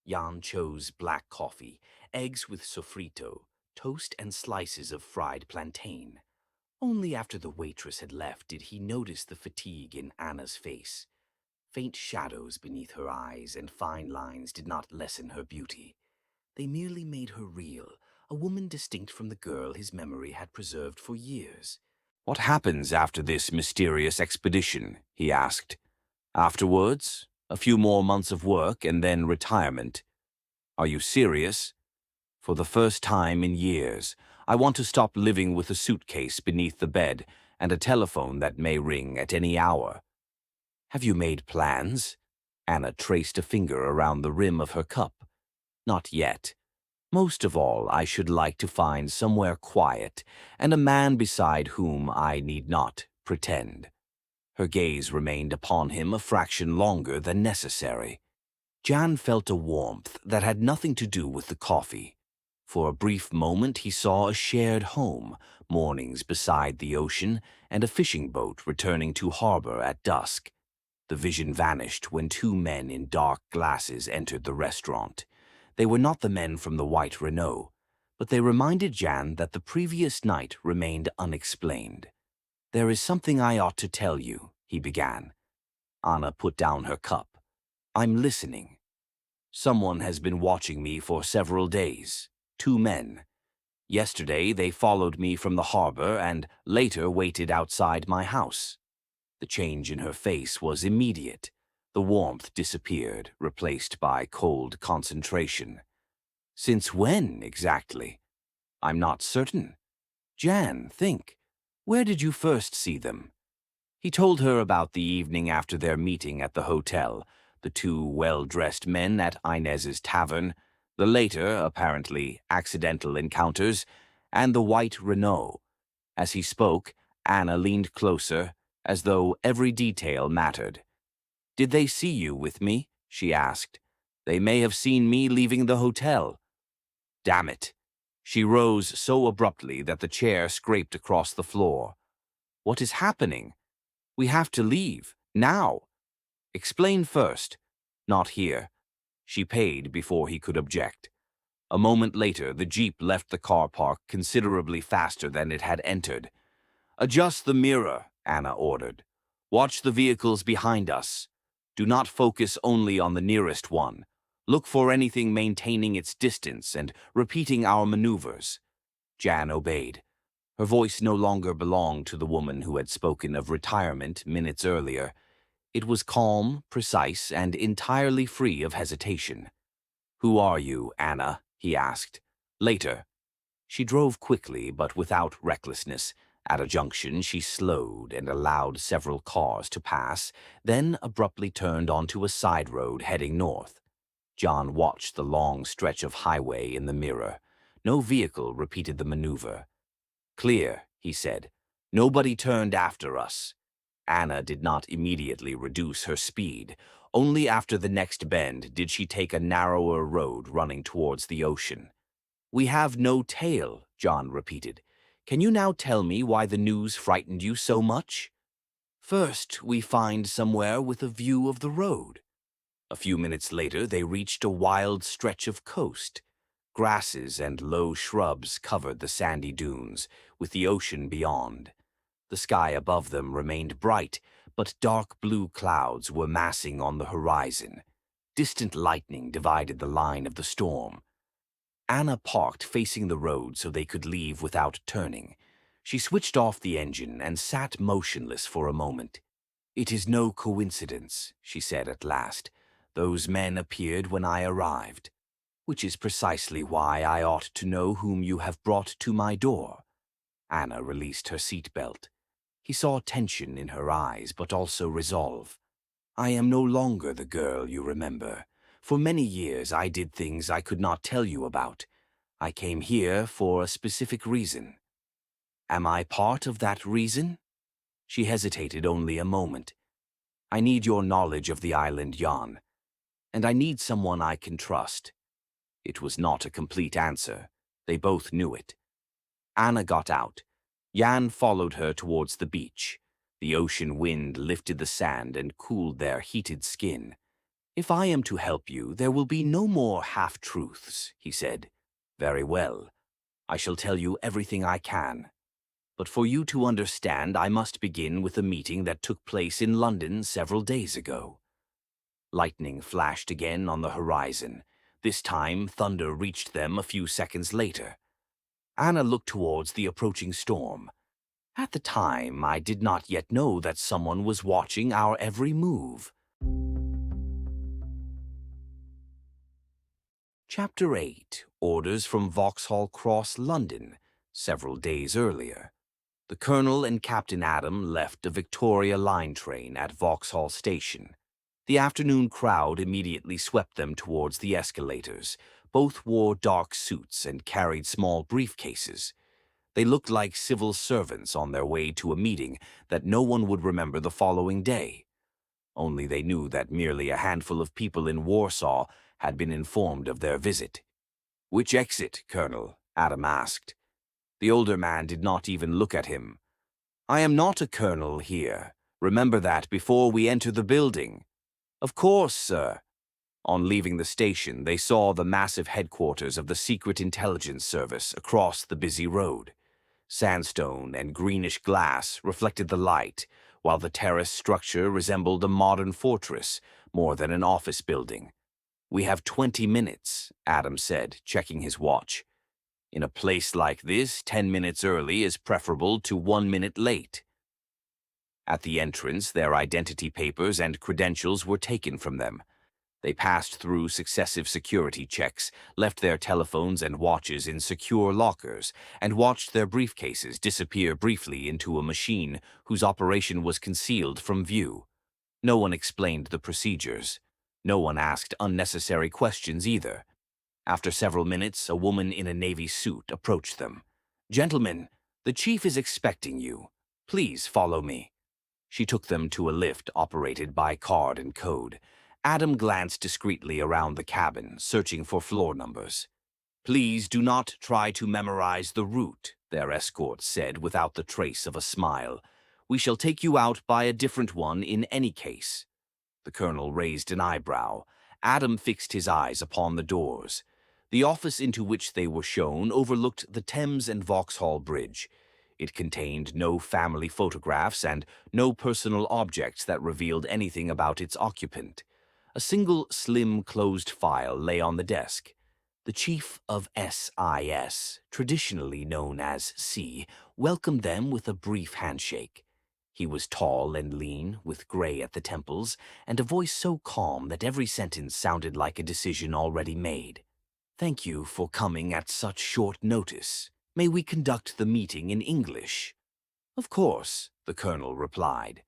Jan chose black coffee, eggs with sofrito, toast and slices of fried plantain. Only after the waitress had left did he notice the fatigue in Anna's face. Faint shadows beneath her eyes and fine lines did not lessen her beauty. They merely made her real, a woman distinct from the girl his memory had preserved for years. "What happens after this mysterious expedition?" he asked. "Afterwards, a few more months of work and then retirement. Are you serious?" "For the first time in years, I want to stop living with a suitcase beneath the bed and a telephone that may ring at any hour." "Have you made plans?" Anna traced a finger around the rim of her cup. "Not yet. Most of all, I should like to find somewhere quiet and a man beside whom I need not pretend." Her gaze remained upon him a fraction longer than necessary. Jan felt a warmth that had nothing to do with the coffee. For a brief moment he saw a shared home, mornings beside the ocean, and a fishing boat returning to harbor at dusk. The vision vanished when two men in dark glasses entered the restaurant. They were not the men from the white Renault, but they reminded Jan that the previous night remained unexplained. "There is something I ought to tell you," he began. Anna put down her cup. "I'm listening. Someone has been watching me for several days. Two men. Yesterday they followed me from the harbor and later waited outside my house." The change in her face was immediate. The warmth disappeared, replaced by cold concentration. "Since when, exactly?" "I'm not certain." "Jan, think. Where did you first see them?" He told her about the evening after their meeting at the hotel, the two well-dressed men at Inez's tavern, the later, apparently, accidental encounters, and the white Renault. As he spoke, Anna leaned closer, as though every detail mattered. "Did they see you with me?" she asked. "They may have seen me leaving the hotel." "Damn it." She rose so abruptly that the chair scraped across the floor. "What is happening? We have to leave, now." "Explain first." "Not here." She paid before he could object. A moment later, the jeep left the car park considerably faster than it had entered. "Adjust the mirror," Anna ordered. "Watch the vehicles behind us. Do not focus only on the nearest one. Look for anything maintaining its distance and repeating our maneuvers." Jan obeyed. Her voice no longer belonged to the woman who had spoken of retirement minutes earlier. It was calm, precise, and entirely free of hesitation. "Who are you, Anna?" he asked. "Later." She drove quickly, but without recklessness. At a junction, she slowed and allowed several cars to pass, then abruptly turned onto a side road heading north. John watched the long stretch of highway in the mirror. No vehicle repeated the maneuver. "Clear," he said. "Nobody turned after us." Anna did not immediately reduce her speed. Only after the next bend did she take a narrower road running towards the ocean. "We have no tail," John repeated. "Can you now tell me why the news frightened you so much?" "First, we find somewhere with a view of the road." A few minutes later, they reached a wild stretch of coast. Grasses and low shrubs covered the sandy dunes, with the ocean beyond. The sky above them remained bright, but dark blue clouds were massing on the horizon. Distant lightning divided the line of the storm. Anna parked facing the road so they could leave without turning. She switched off the engine and sat motionless for a moment. "It is no coincidence," she said at last. "Those men appeared when I arrived, which is precisely why I ought to know whom you have brought to my door." Anna released her seatbelt. He saw tension in her eyes, but also resolve. "I am no longer the girl you remember. For many years I did things I could not tell you about. I came here for a specific reason." "Am I part of that reason?" She hesitated only a moment. "I need your knowledge of the island Jan, and I need someone I can trust." It was not a complete answer. They both knew it. Anna got out. Jan followed her towards the beach. The ocean wind lifted the sand and cooled their heated skin. "If I am to help you, there will be no more half-truths," he said. "Very well. I shall tell you everything I can. But for you to understand, I must begin with a meeting that took place in London several days ago." Lightning flashed again on the horizon. This time, thunder reached them a few seconds later. Anna looked towards the approaching storm. "At the time, I did not yet know that someone was watching our every move." Chapter 8. Orders from Vauxhall Cross, London, several days earlier. The Colonel and Captain Adam left a Victoria line train at Vauxhall Station. The afternoon crowd immediately swept them towards the escalators. Both wore dark suits and carried small briefcases. They looked like civil servants on their way to a meeting that no one would remember the following day. Only they knew that merely a handful of people in Warsaw had been informed of their visit. "Which exit, Colonel?" Adam asked. The older man did not even look at him. "I am not a colonel here. Remember that before we enter the building." "Of course, sir." On leaving the station, they saw the massive headquarters of the Secret Intelligence Service across the busy road. Sandstone and greenish glass reflected the light, while the terrace structure resembled a modern fortress more than an office building. "We have 20 minutes, Adam said, checking his watch. "In a place like this, 10 minutes early is preferable to 1 minute late." At the entrance, their identity papers and credentials were taken from them. They passed through successive security checks, left their telephones and watches in secure lockers, and watched their briefcases disappear briefly into a machine whose operation was concealed from view. No one explained the procedures. No one asked unnecessary questions either. After several minutes, a woman in a navy suit approached them. "Gentlemen, the chief is expecting you. Please follow me." She took them to a lift operated by card and code. Adam glanced discreetly around the cabin, searching for floor numbers. "Please do not try to memorize the route," their escort said without the trace of a smile. "We shall take you out by a different one in any case." The colonel raised an eyebrow. Adam fixed his eyes upon the doors. The office into which they were shown overlooked the Thames and Vauxhall Bridge. It contained no family photographs and no personal objects that revealed anything about its occupant. A single slim closed file lay on the desk. The chief of SIS, traditionally known as C, welcomed them with a brief handshake. He was tall and lean, with gray at the temples, and a voice so calm that every sentence sounded like a decision already made. "Thank you for coming at such short notice. May we conduct the meeting in English?" "Of course," the colonel replied.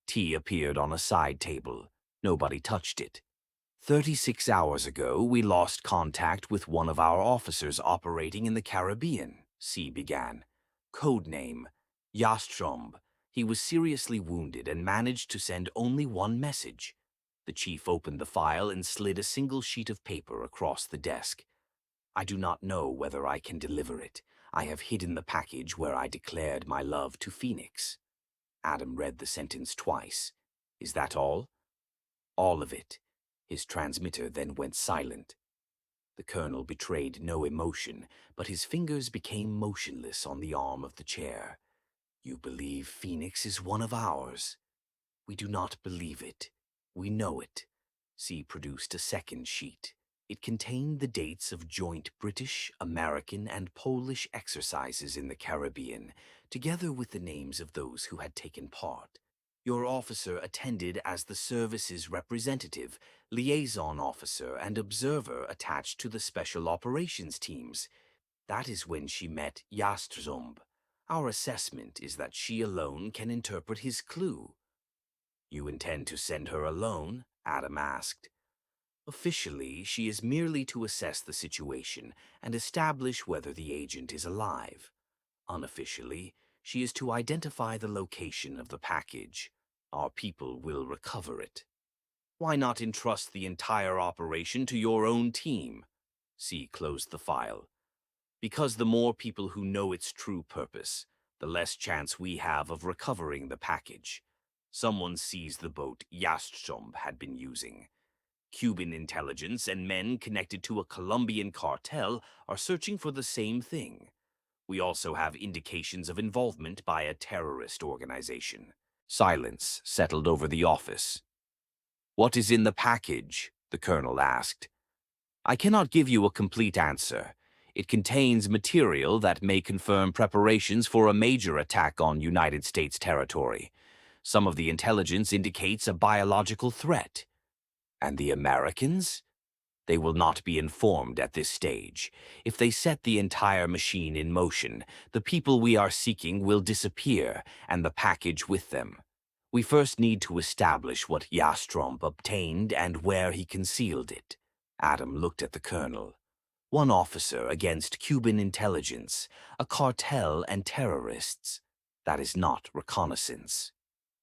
Tea appeared on a side table. Nobody touched it. 36 hours ago, we lost contact with one of our officers operating in the Caribbean," C began. "Codename Yastrom. He was seriously wounded and managed to send only one message." The chief opened the file and slid a single sheet of paper across the desk. "I do not know whether I can deliver it. I have hidden the package where I declared my love to Phoenix." Adam read the sentence twice. "Is that all?" "All of it." His transmitter then went silent. The colonel betrayed no emotion, but his fingers became motionless on the arm of the chair. You believe Phoenix is one of ours? We do not believe it. We know it. C produced a second sheet. It contained the dates of joint British, American, and Polish exercises in the Caribbean, together with the names of those who had taken part. Your officer attended as the service's representative, liaison officer, and observer attached to the special operations teams. That is when she met JANESTA. Our assessment is that she alone can interpret his clue. You intend to send her alone? Adam asked. Officially, she is merely to assess the situation and establish whether the agent is alive. Unofficially, she is to identify the location of the package. Our people will recover it. Why not entrust the entire operation to your own team? C closed the file. Because the more people who know its true purpose, the less chance we have of recovering the package. Someone seized the boat JANESTA had been using. Cuban intelligence and men connected to a Colombian cartel are searching for the same thing. We also have indications of involvement by a terrorist organization. Silence settled over the office. What is in the package? The colonel asked. I cannot give you a complete answer. It contains material that may confirm preparations for a major attack on United States territory. Some of the intelligence indicates a biological threat. And the Americans? They will not be informed at this stage. If they set the entire machine in motion, the people we are seeking will disappear, and the package with them. We first need to establish what JANESTA obtained and where he concealed it. Adam looked at the colonel. One officer against Cuban intelligence, a cartel and terrorists. That is not reconnaissance.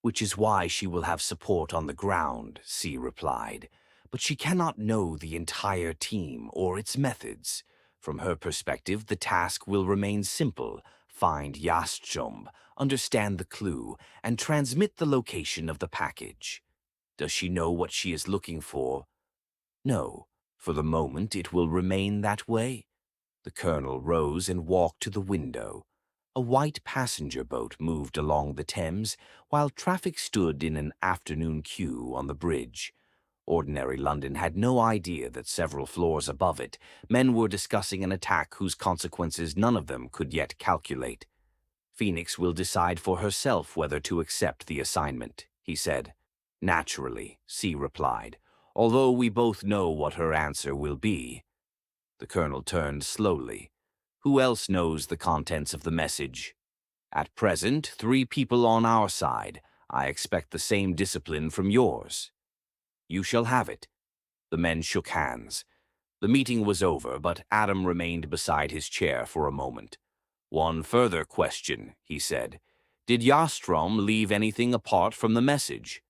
Which is why she will have support on the ground, C replied. But she cannot know the entire team or its methods. From her perspective, the task will remain simple. Find JANESTA, understand the clue, and transmit the location of the package. Does she know what she is looking for? No. For the moment, it will remain that way. The colonel rose and walked to the window. A white passenger boat moved along the Thames, while traffic stood in an afternoon queue on the bridge. Ordinary London had no idea that several floors above it, men were discussing an attack whose consequences none of them could yet calculate. Phoenix will decide for herself whether to accept the assignment, he said. Naturally, C replied, although we both know what her answer will be. The colonel turned slowly. Who else knows the contents of the message? At present, 3 people on our side. I expect the same discipline from yours. You shall have it. The men shook hands. The meeting was over, but Adam remained beside his chair for a moment. One further question, he said. Did JANESTA leave anything apart from the message?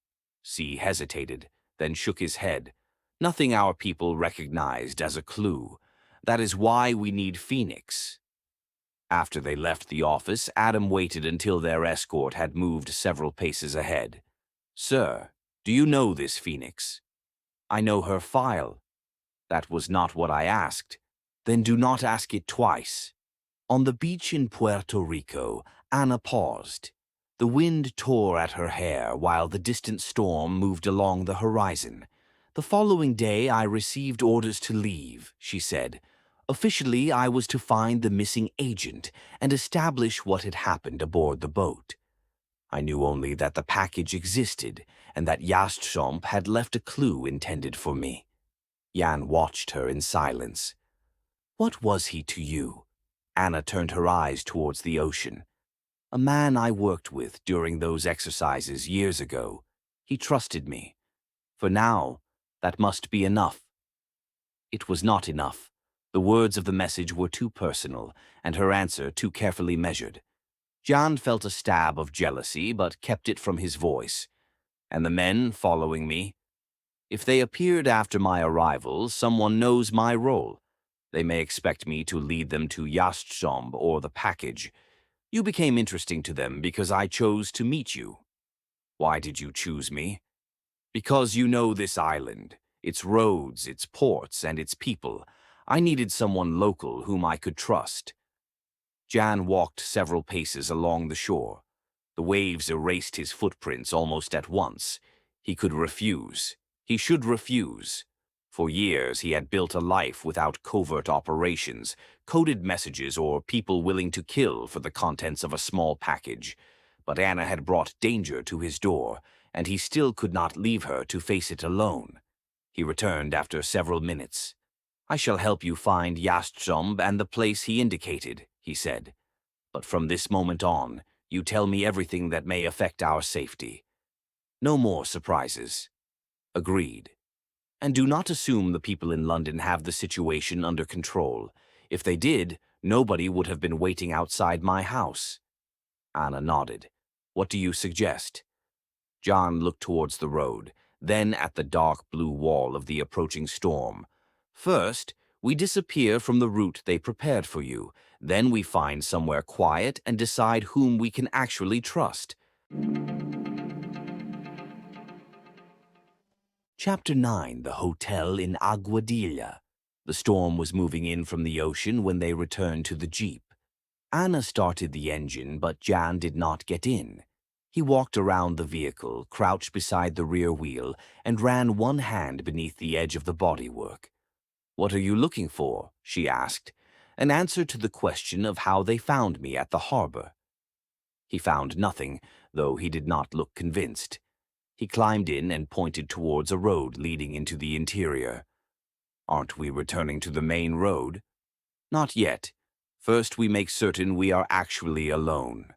C hesitated, then shook his head. Nothing our people recognized as a clue. That is why we need Phoenix. After they left the office, Adam waited until their escort had moved several paces ahead. Sir, do you know this Phoenix? I know her file. That was not what I asked. Then do not ask it twice. On the beach in Puerto Rico, Anna paused. The wind tore at her hair while the distant storm moved along the horizon. The following day I received orders to leave, she said. Officially, I was to find the missing agent and establish what had happened aboard the boat. I knew only that the package existed and that JANESTA had left a clue intended for me. Jan watched her in silence. What was he to you? Anna turned her eyes towards the ocean. A man I worked with during those exercises years ago. He trusted me. For now, that must be enough. It was not enough. The words of the message were too personal, and her answer too carefully measured. Jan felt a stab of jealousy, but kept it from his voice. And the men following me? If they appeared after my arrival, someone knows my role. They may expect me to lead them to JANESTA or the package. You became interesting to them because I chose to meet you. Why did you choose me? Because you know this island, its roads, its ports, and its people. I needed someone local whom I could trust. Jan walked several paces along the shore. The waves erased his footprints almost at once. He could refuse. He should refuse. For years he had built a life without covert operations, coded messages, or people willing to kill for the contents of a small package. But Anna had brought danger to his door, and he still could not leave her to face it alone. He returned after several minutes. "I shall help you find JANESTA and the place he indicated," he said. "But from this moment on, you tell me everything that may affect our safety. No more surprises." "Agreed. And do not assume the people in London have the situation under control. If they did, nobody would have been waiting outside my house." Anna nodded. "What do you suggest?" John looked towards the road, then at the dark blue wall of the approaching storm. "First, we disappear from the route they prepared for you. Then we find somewhere quiet and decide whom we can actually trust." Chapter 9. The Hotel in Aguadilla. The storm was moving in from the ocean when they returned to the jeep. Anna started the engine, but Jan did not get in. He walked around the vehicle, crouched beside the rear wheel, and ran one hand beneath the edge of the bodywork. "What are you looking for?" she asked, an answer to the question of how they found me at the harbor. He found nothing, though he did not look convinced. He climbed in and pointed towards a road leading into the interior. "Aren't we returning to the main road?" "Not yet. First we make certain we are actually alone."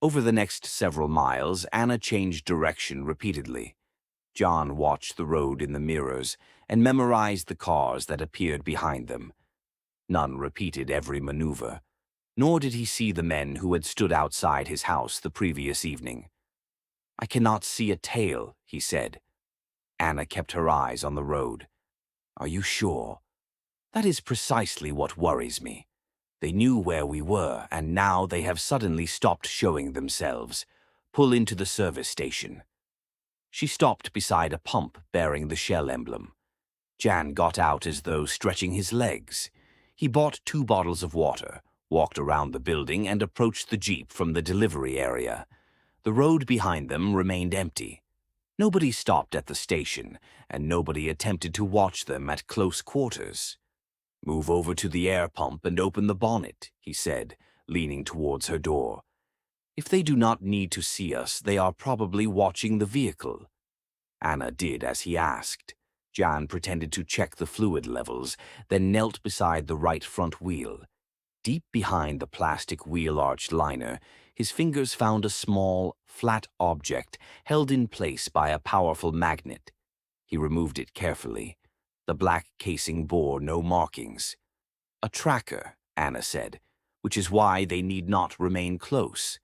Over the next several miles, Anna changed direction repeatedly. John watched the road in the mirrors and memorized the cars that appeared behind them. None repeated every maneuver, nor did he see the men who had stood outside his house the previous evening. "I cannot see a tail," he said. Anna kept her eyes on the road. "Are you sure?" "That is precisely what worries me. They knew where we were, and now they have suddenly stopped showing themselves. Pull into the service station." She stopped beside a pump bearing the Shell emblem. Jan got out as though stretching his legs. He bought 2 bottles of water, walked around the building, and approached the jeep from the delivery area. The road behind them remained empty. Nobody stopped at the station, and nobody attempted to watch them at close quarters. "Move over to the air pump and open the bonnet," he said, leaning towards her door. "If they do not need to see us, they are probably watching the vehicle." Anna did as he asked. Jan pretended to check the fluid levels, then knelt beside the right front wheel. Deep behind the plastic wheel-arch liner, his fingers found a small, flat object held in place by a powerful magnet. He removed it carefully. The black casing bore no markings. "A tracker," Anna said, "which is why they need not remain close.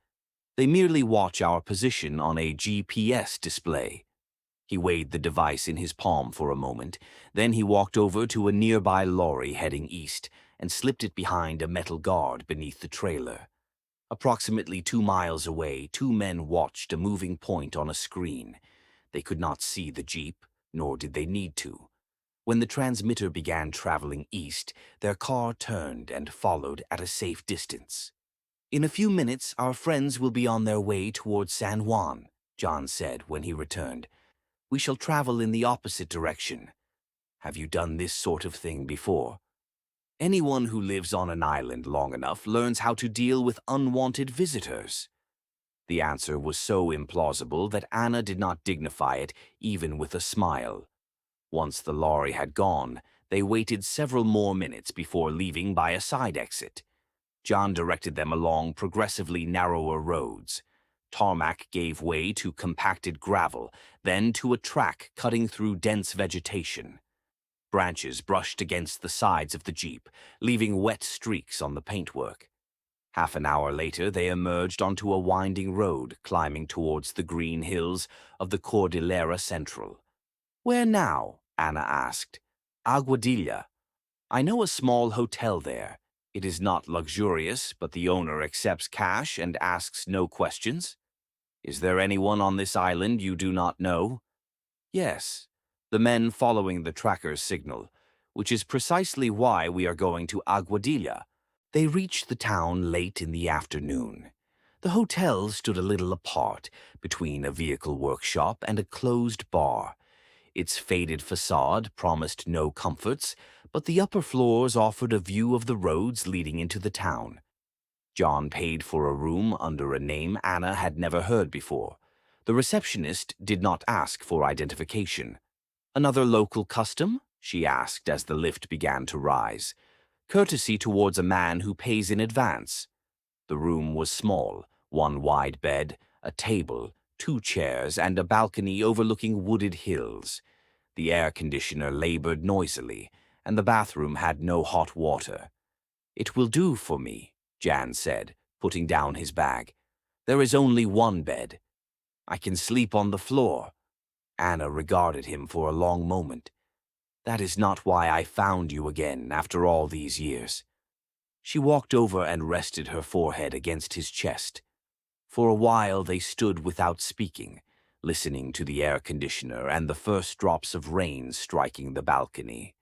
They merely watch our position on a GPS display." He weighed the device in his palm for a moment, then he walked over to a nearby lorry heading east and slipped it behind a metal guard beneath the trailer. Approximately 2 miles away, 2 men watched a moving point on a screen. They could not see the jeep, nor did they need to. When the transmitter began traveling east, their car turned and followed at a safe distance. "In a few minutes, our friends will be on their way towards San Juan," John said when he returned. "We shall travel in the opposite direction." "Have you done this sort of thing before?" "Anyone who lives on an island long enough learns how to deal with unwanted visitors." The answer was so implausible that Anna did not dignify it even with a smile. Once the lorry had gone, they waited several more minutes before leaving by a side exit. John directed them along progressively narrower roads. Tarmac gave way to compacted gravel, then to a track cutting through dense vegetation. Branches brushed against the sides of the jeep, leaving wet streaks on the paintwork. Half an hour later, they emerged onto a winding road climbing towards the green hills of the Cordillera Central. "Where now?" Anna asked. "Aguadilla. I know a small hotel there. It is not luxurious, but the owner accepts cash and asks no questions." "Is there anyone on this island you do not know?" "Yes, the men following the tracker's signal, which is precisely why we are going to Aguadilla." They reached the town late in the afternoon. The hotel stood a little apart, between a vehicle workshop and a closed bar. Its faded facade promised no comforts, but the upper floors offered a view of the roads leading into the town. John paid for a room under a name Anna had never heard before. The receptionist did not ask for identification. "Another local custom?" she asked as the lift began to rise. "Courtesy towards a man who pays in advance." The room was small, one wide bed, a table, 2 chairs, and a balcony overlooking wooded hills. The air conditioner labored noisily, and the bathroom had no hot water. "It will do for me," Jan said, putting down his bag. "There is only one bed. I can sleep on the floor." Anna regarded him for a long moment. "That is not why I found you again after all these years." She walked over and rested her forehead against his chest. For a while they stood without speaking, listening to the air conditioner and the first drops of rain striking the balcony.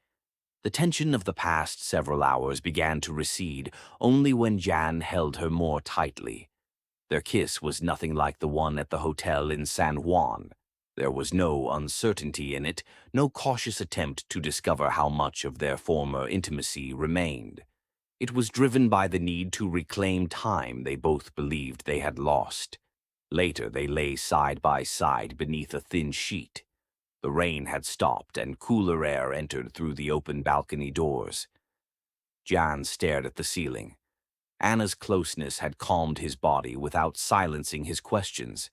The tension of the past several hours began to recede only when Jan held her more tightly. Their kiss was nothing like the one at the hotel in San Juan. There was no uncertainty in it, no cautious attempt to discover how much of their former intimacy remained. It was driven by the need to reclaim time they both believed they had lost. Later they lay side by side beneath a thin sheet. The rain had stopped and cooler air entered through the open balcony doors. Jan stared at the ceiling. Anna's closeness had calmed his body without silencing his questions.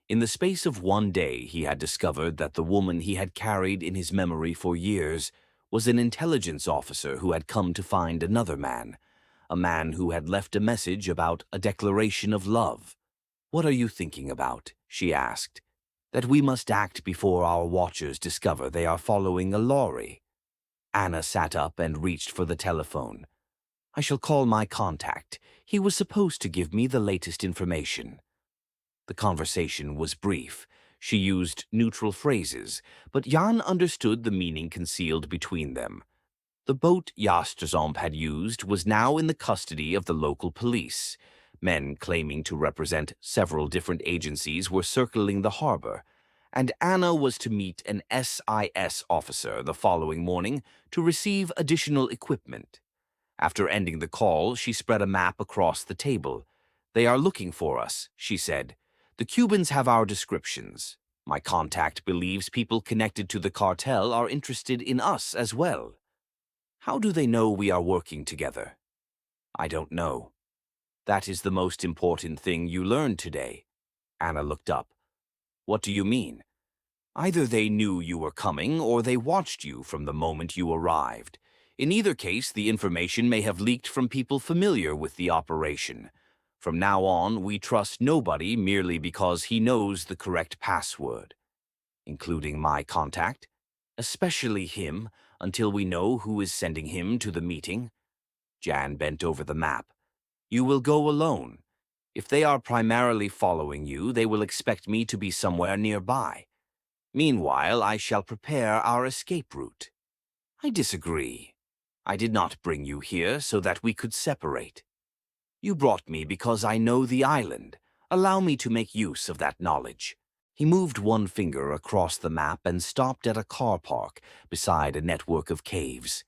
In the space of one day he had discovered that the woman he had carried in his memory for years was an intelligence officer who had come to find another man, a man who had left a message about a declaration of love. "What are you thinking about?" she asked. "That we must act before our watchers discover they are following a lorry." Anna sat up and reached for the telephone. "I shall call my contact. He was supposed to give me the latest information." The conversation was brief. She used neutral phrases, but Jan understood the meaning concealed between them. The boat Jastrzomp had used was now in the custody of the local police. Men claiming to represent several different agencies were circling the harbor, and Anna was to meet an SIS officer the following morning to receive additional equipment. After ending the call, she spread a map across the table. "They are looking for us," she said. "The Cubans have our descriptions. My contact believes people connected to the cartel are interested in us as well." "How do they know we are working together?" "I don't know." "That is the most important thing you learned today." Anna looked up. "What do you mean?" "Either they knew you were coming or they watched you from the moment you arrived. In either case, the information may have leaked from people familiar with the operation. From now on, we trust nobody merely because he knows the correct password." "Including my contact?" "Especially him, until we know who is sending him to the meeting." Jan bent over the map. "You will go alone. If they are primarily following you, they will expect me to be somewhere nearby. Meanwhile, I shall prepare our escape route." "I disagree. I did not bring you here so that we could separate. You brought me because I know the island. Allow me to make use of that knowledge." He moved one finger across the map and stopped at a car park beside a network of caves.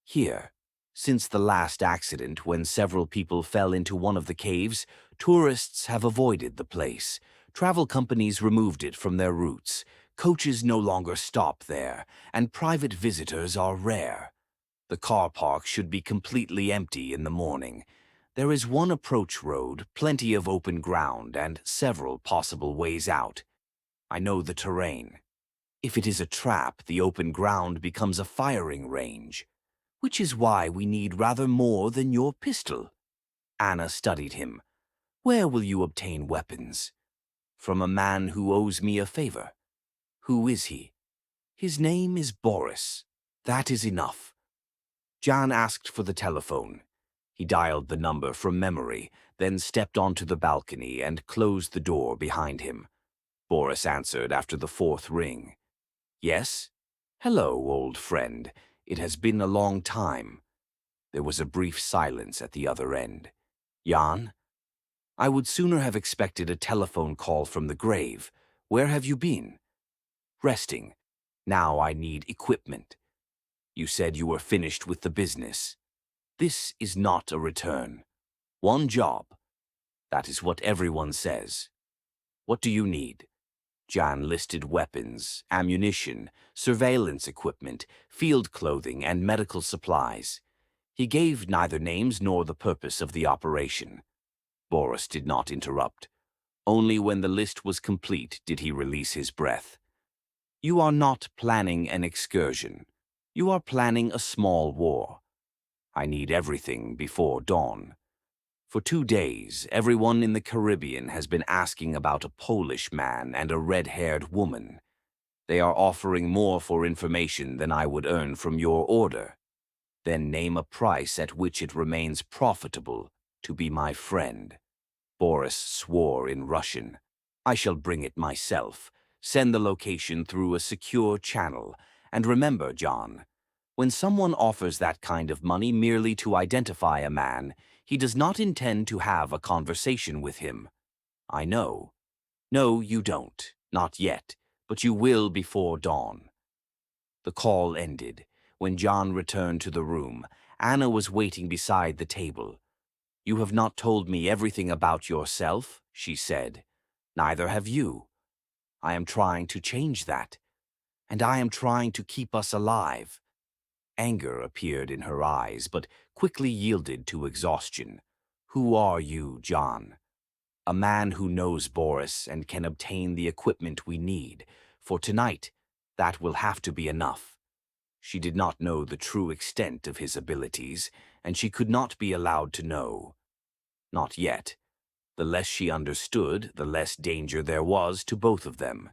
"Here. Since the last accident, when several people fell into one of the caves, tourists have avoided the place. Travel companies removed it from their routes. Coaches no longer stop there, and private visitors are rare. The car park should be completely empty in the morning. There is one approach road, plenty of open ground, and several possible ways out. I know the terrain. If it is a trap, the open ground becomes a firing range. Which is why we need rather more than your pistol." Anna studied him. "Where will you obtain weapons?" "From a man who owes me a favor." "Who is he?" "His name is Boris. That is enough." Jan asked for the telephone. He dialed the number from memory, then stepped onto the balcony and closed the door behind him. Boris answered after the 4th ring. "Yes? Hello, old friend. It has been a long time." There was a brief silence at the other end. "Jan?" I would sooner have expected a telephone call from the grave. Where have you been? Resting. Now I need equipment. You said you were finished with the business. This is not a return. One job. That is what everyone says. What do you need? Jan listed weapons, ammunition, surveillance equipment, field clothing, and medical supplies. He gave neither names nor the purpose of the operation. Boris did not interrupt. Only when the list was complete did he release his breath. You are not planning an excursion. You are planning a small war. I need everything before dawn. For 2 days, everyone in the Caribbean has been asking about a Polish man and a red-haired woman. They are offering more for information than I would earn from your order. Then name a price at which it remains profitable to be my friend. Boris swore in Russian. I shall bring it myself. Send the location through a secure channel. And remember, John, when someone offers that kind of money merely to identify a man, he does not intend to have a conversation with him. I know. No, you don't. Not yet. But you will before dawn. The call ended. When John returned to the room, Anna was waiting beside the table. You have not told me everything about yourself, she said. Neither have you. I am trying to change that. And I am trying to keep us alive. Anger appeared in her eyes, but quickly yielded to exhaustion. Who are you, John? A man who knows Boris and can obtain the equipment we need. For tonight, that will have to be enough. She did not know the true extent of his abilities, and she could not be allowed to know. Not yet. The less she understood, the less danger there was to both of them.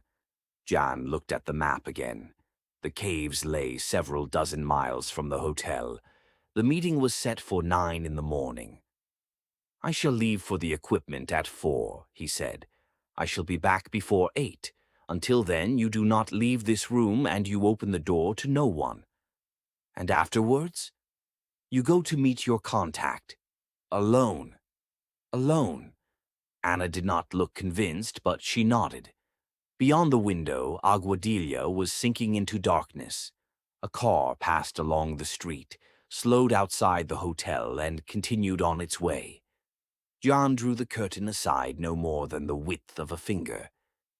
Jan looked at the map again. The caves lay several dozen miles from the hotel. The meeting was set for 9 in the morning. I shall leave for the equipment at 4, he said. I shall be back before 8. Until then, you do not leave this room and you open the door to no one. And afterwards? You go to meet your contact. Alone. Alone. Anna did not look convinced, but she nodded. Beyond the window, Aguadilla was sinking into darkness. A car passed along the street, slowed outside the hotel, and continued on its way. John drew the curtain aside no more than the width of a finger.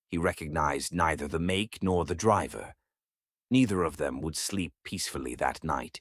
He recognized neither the make nor the driver. Neither of them would sleep peacefully that night.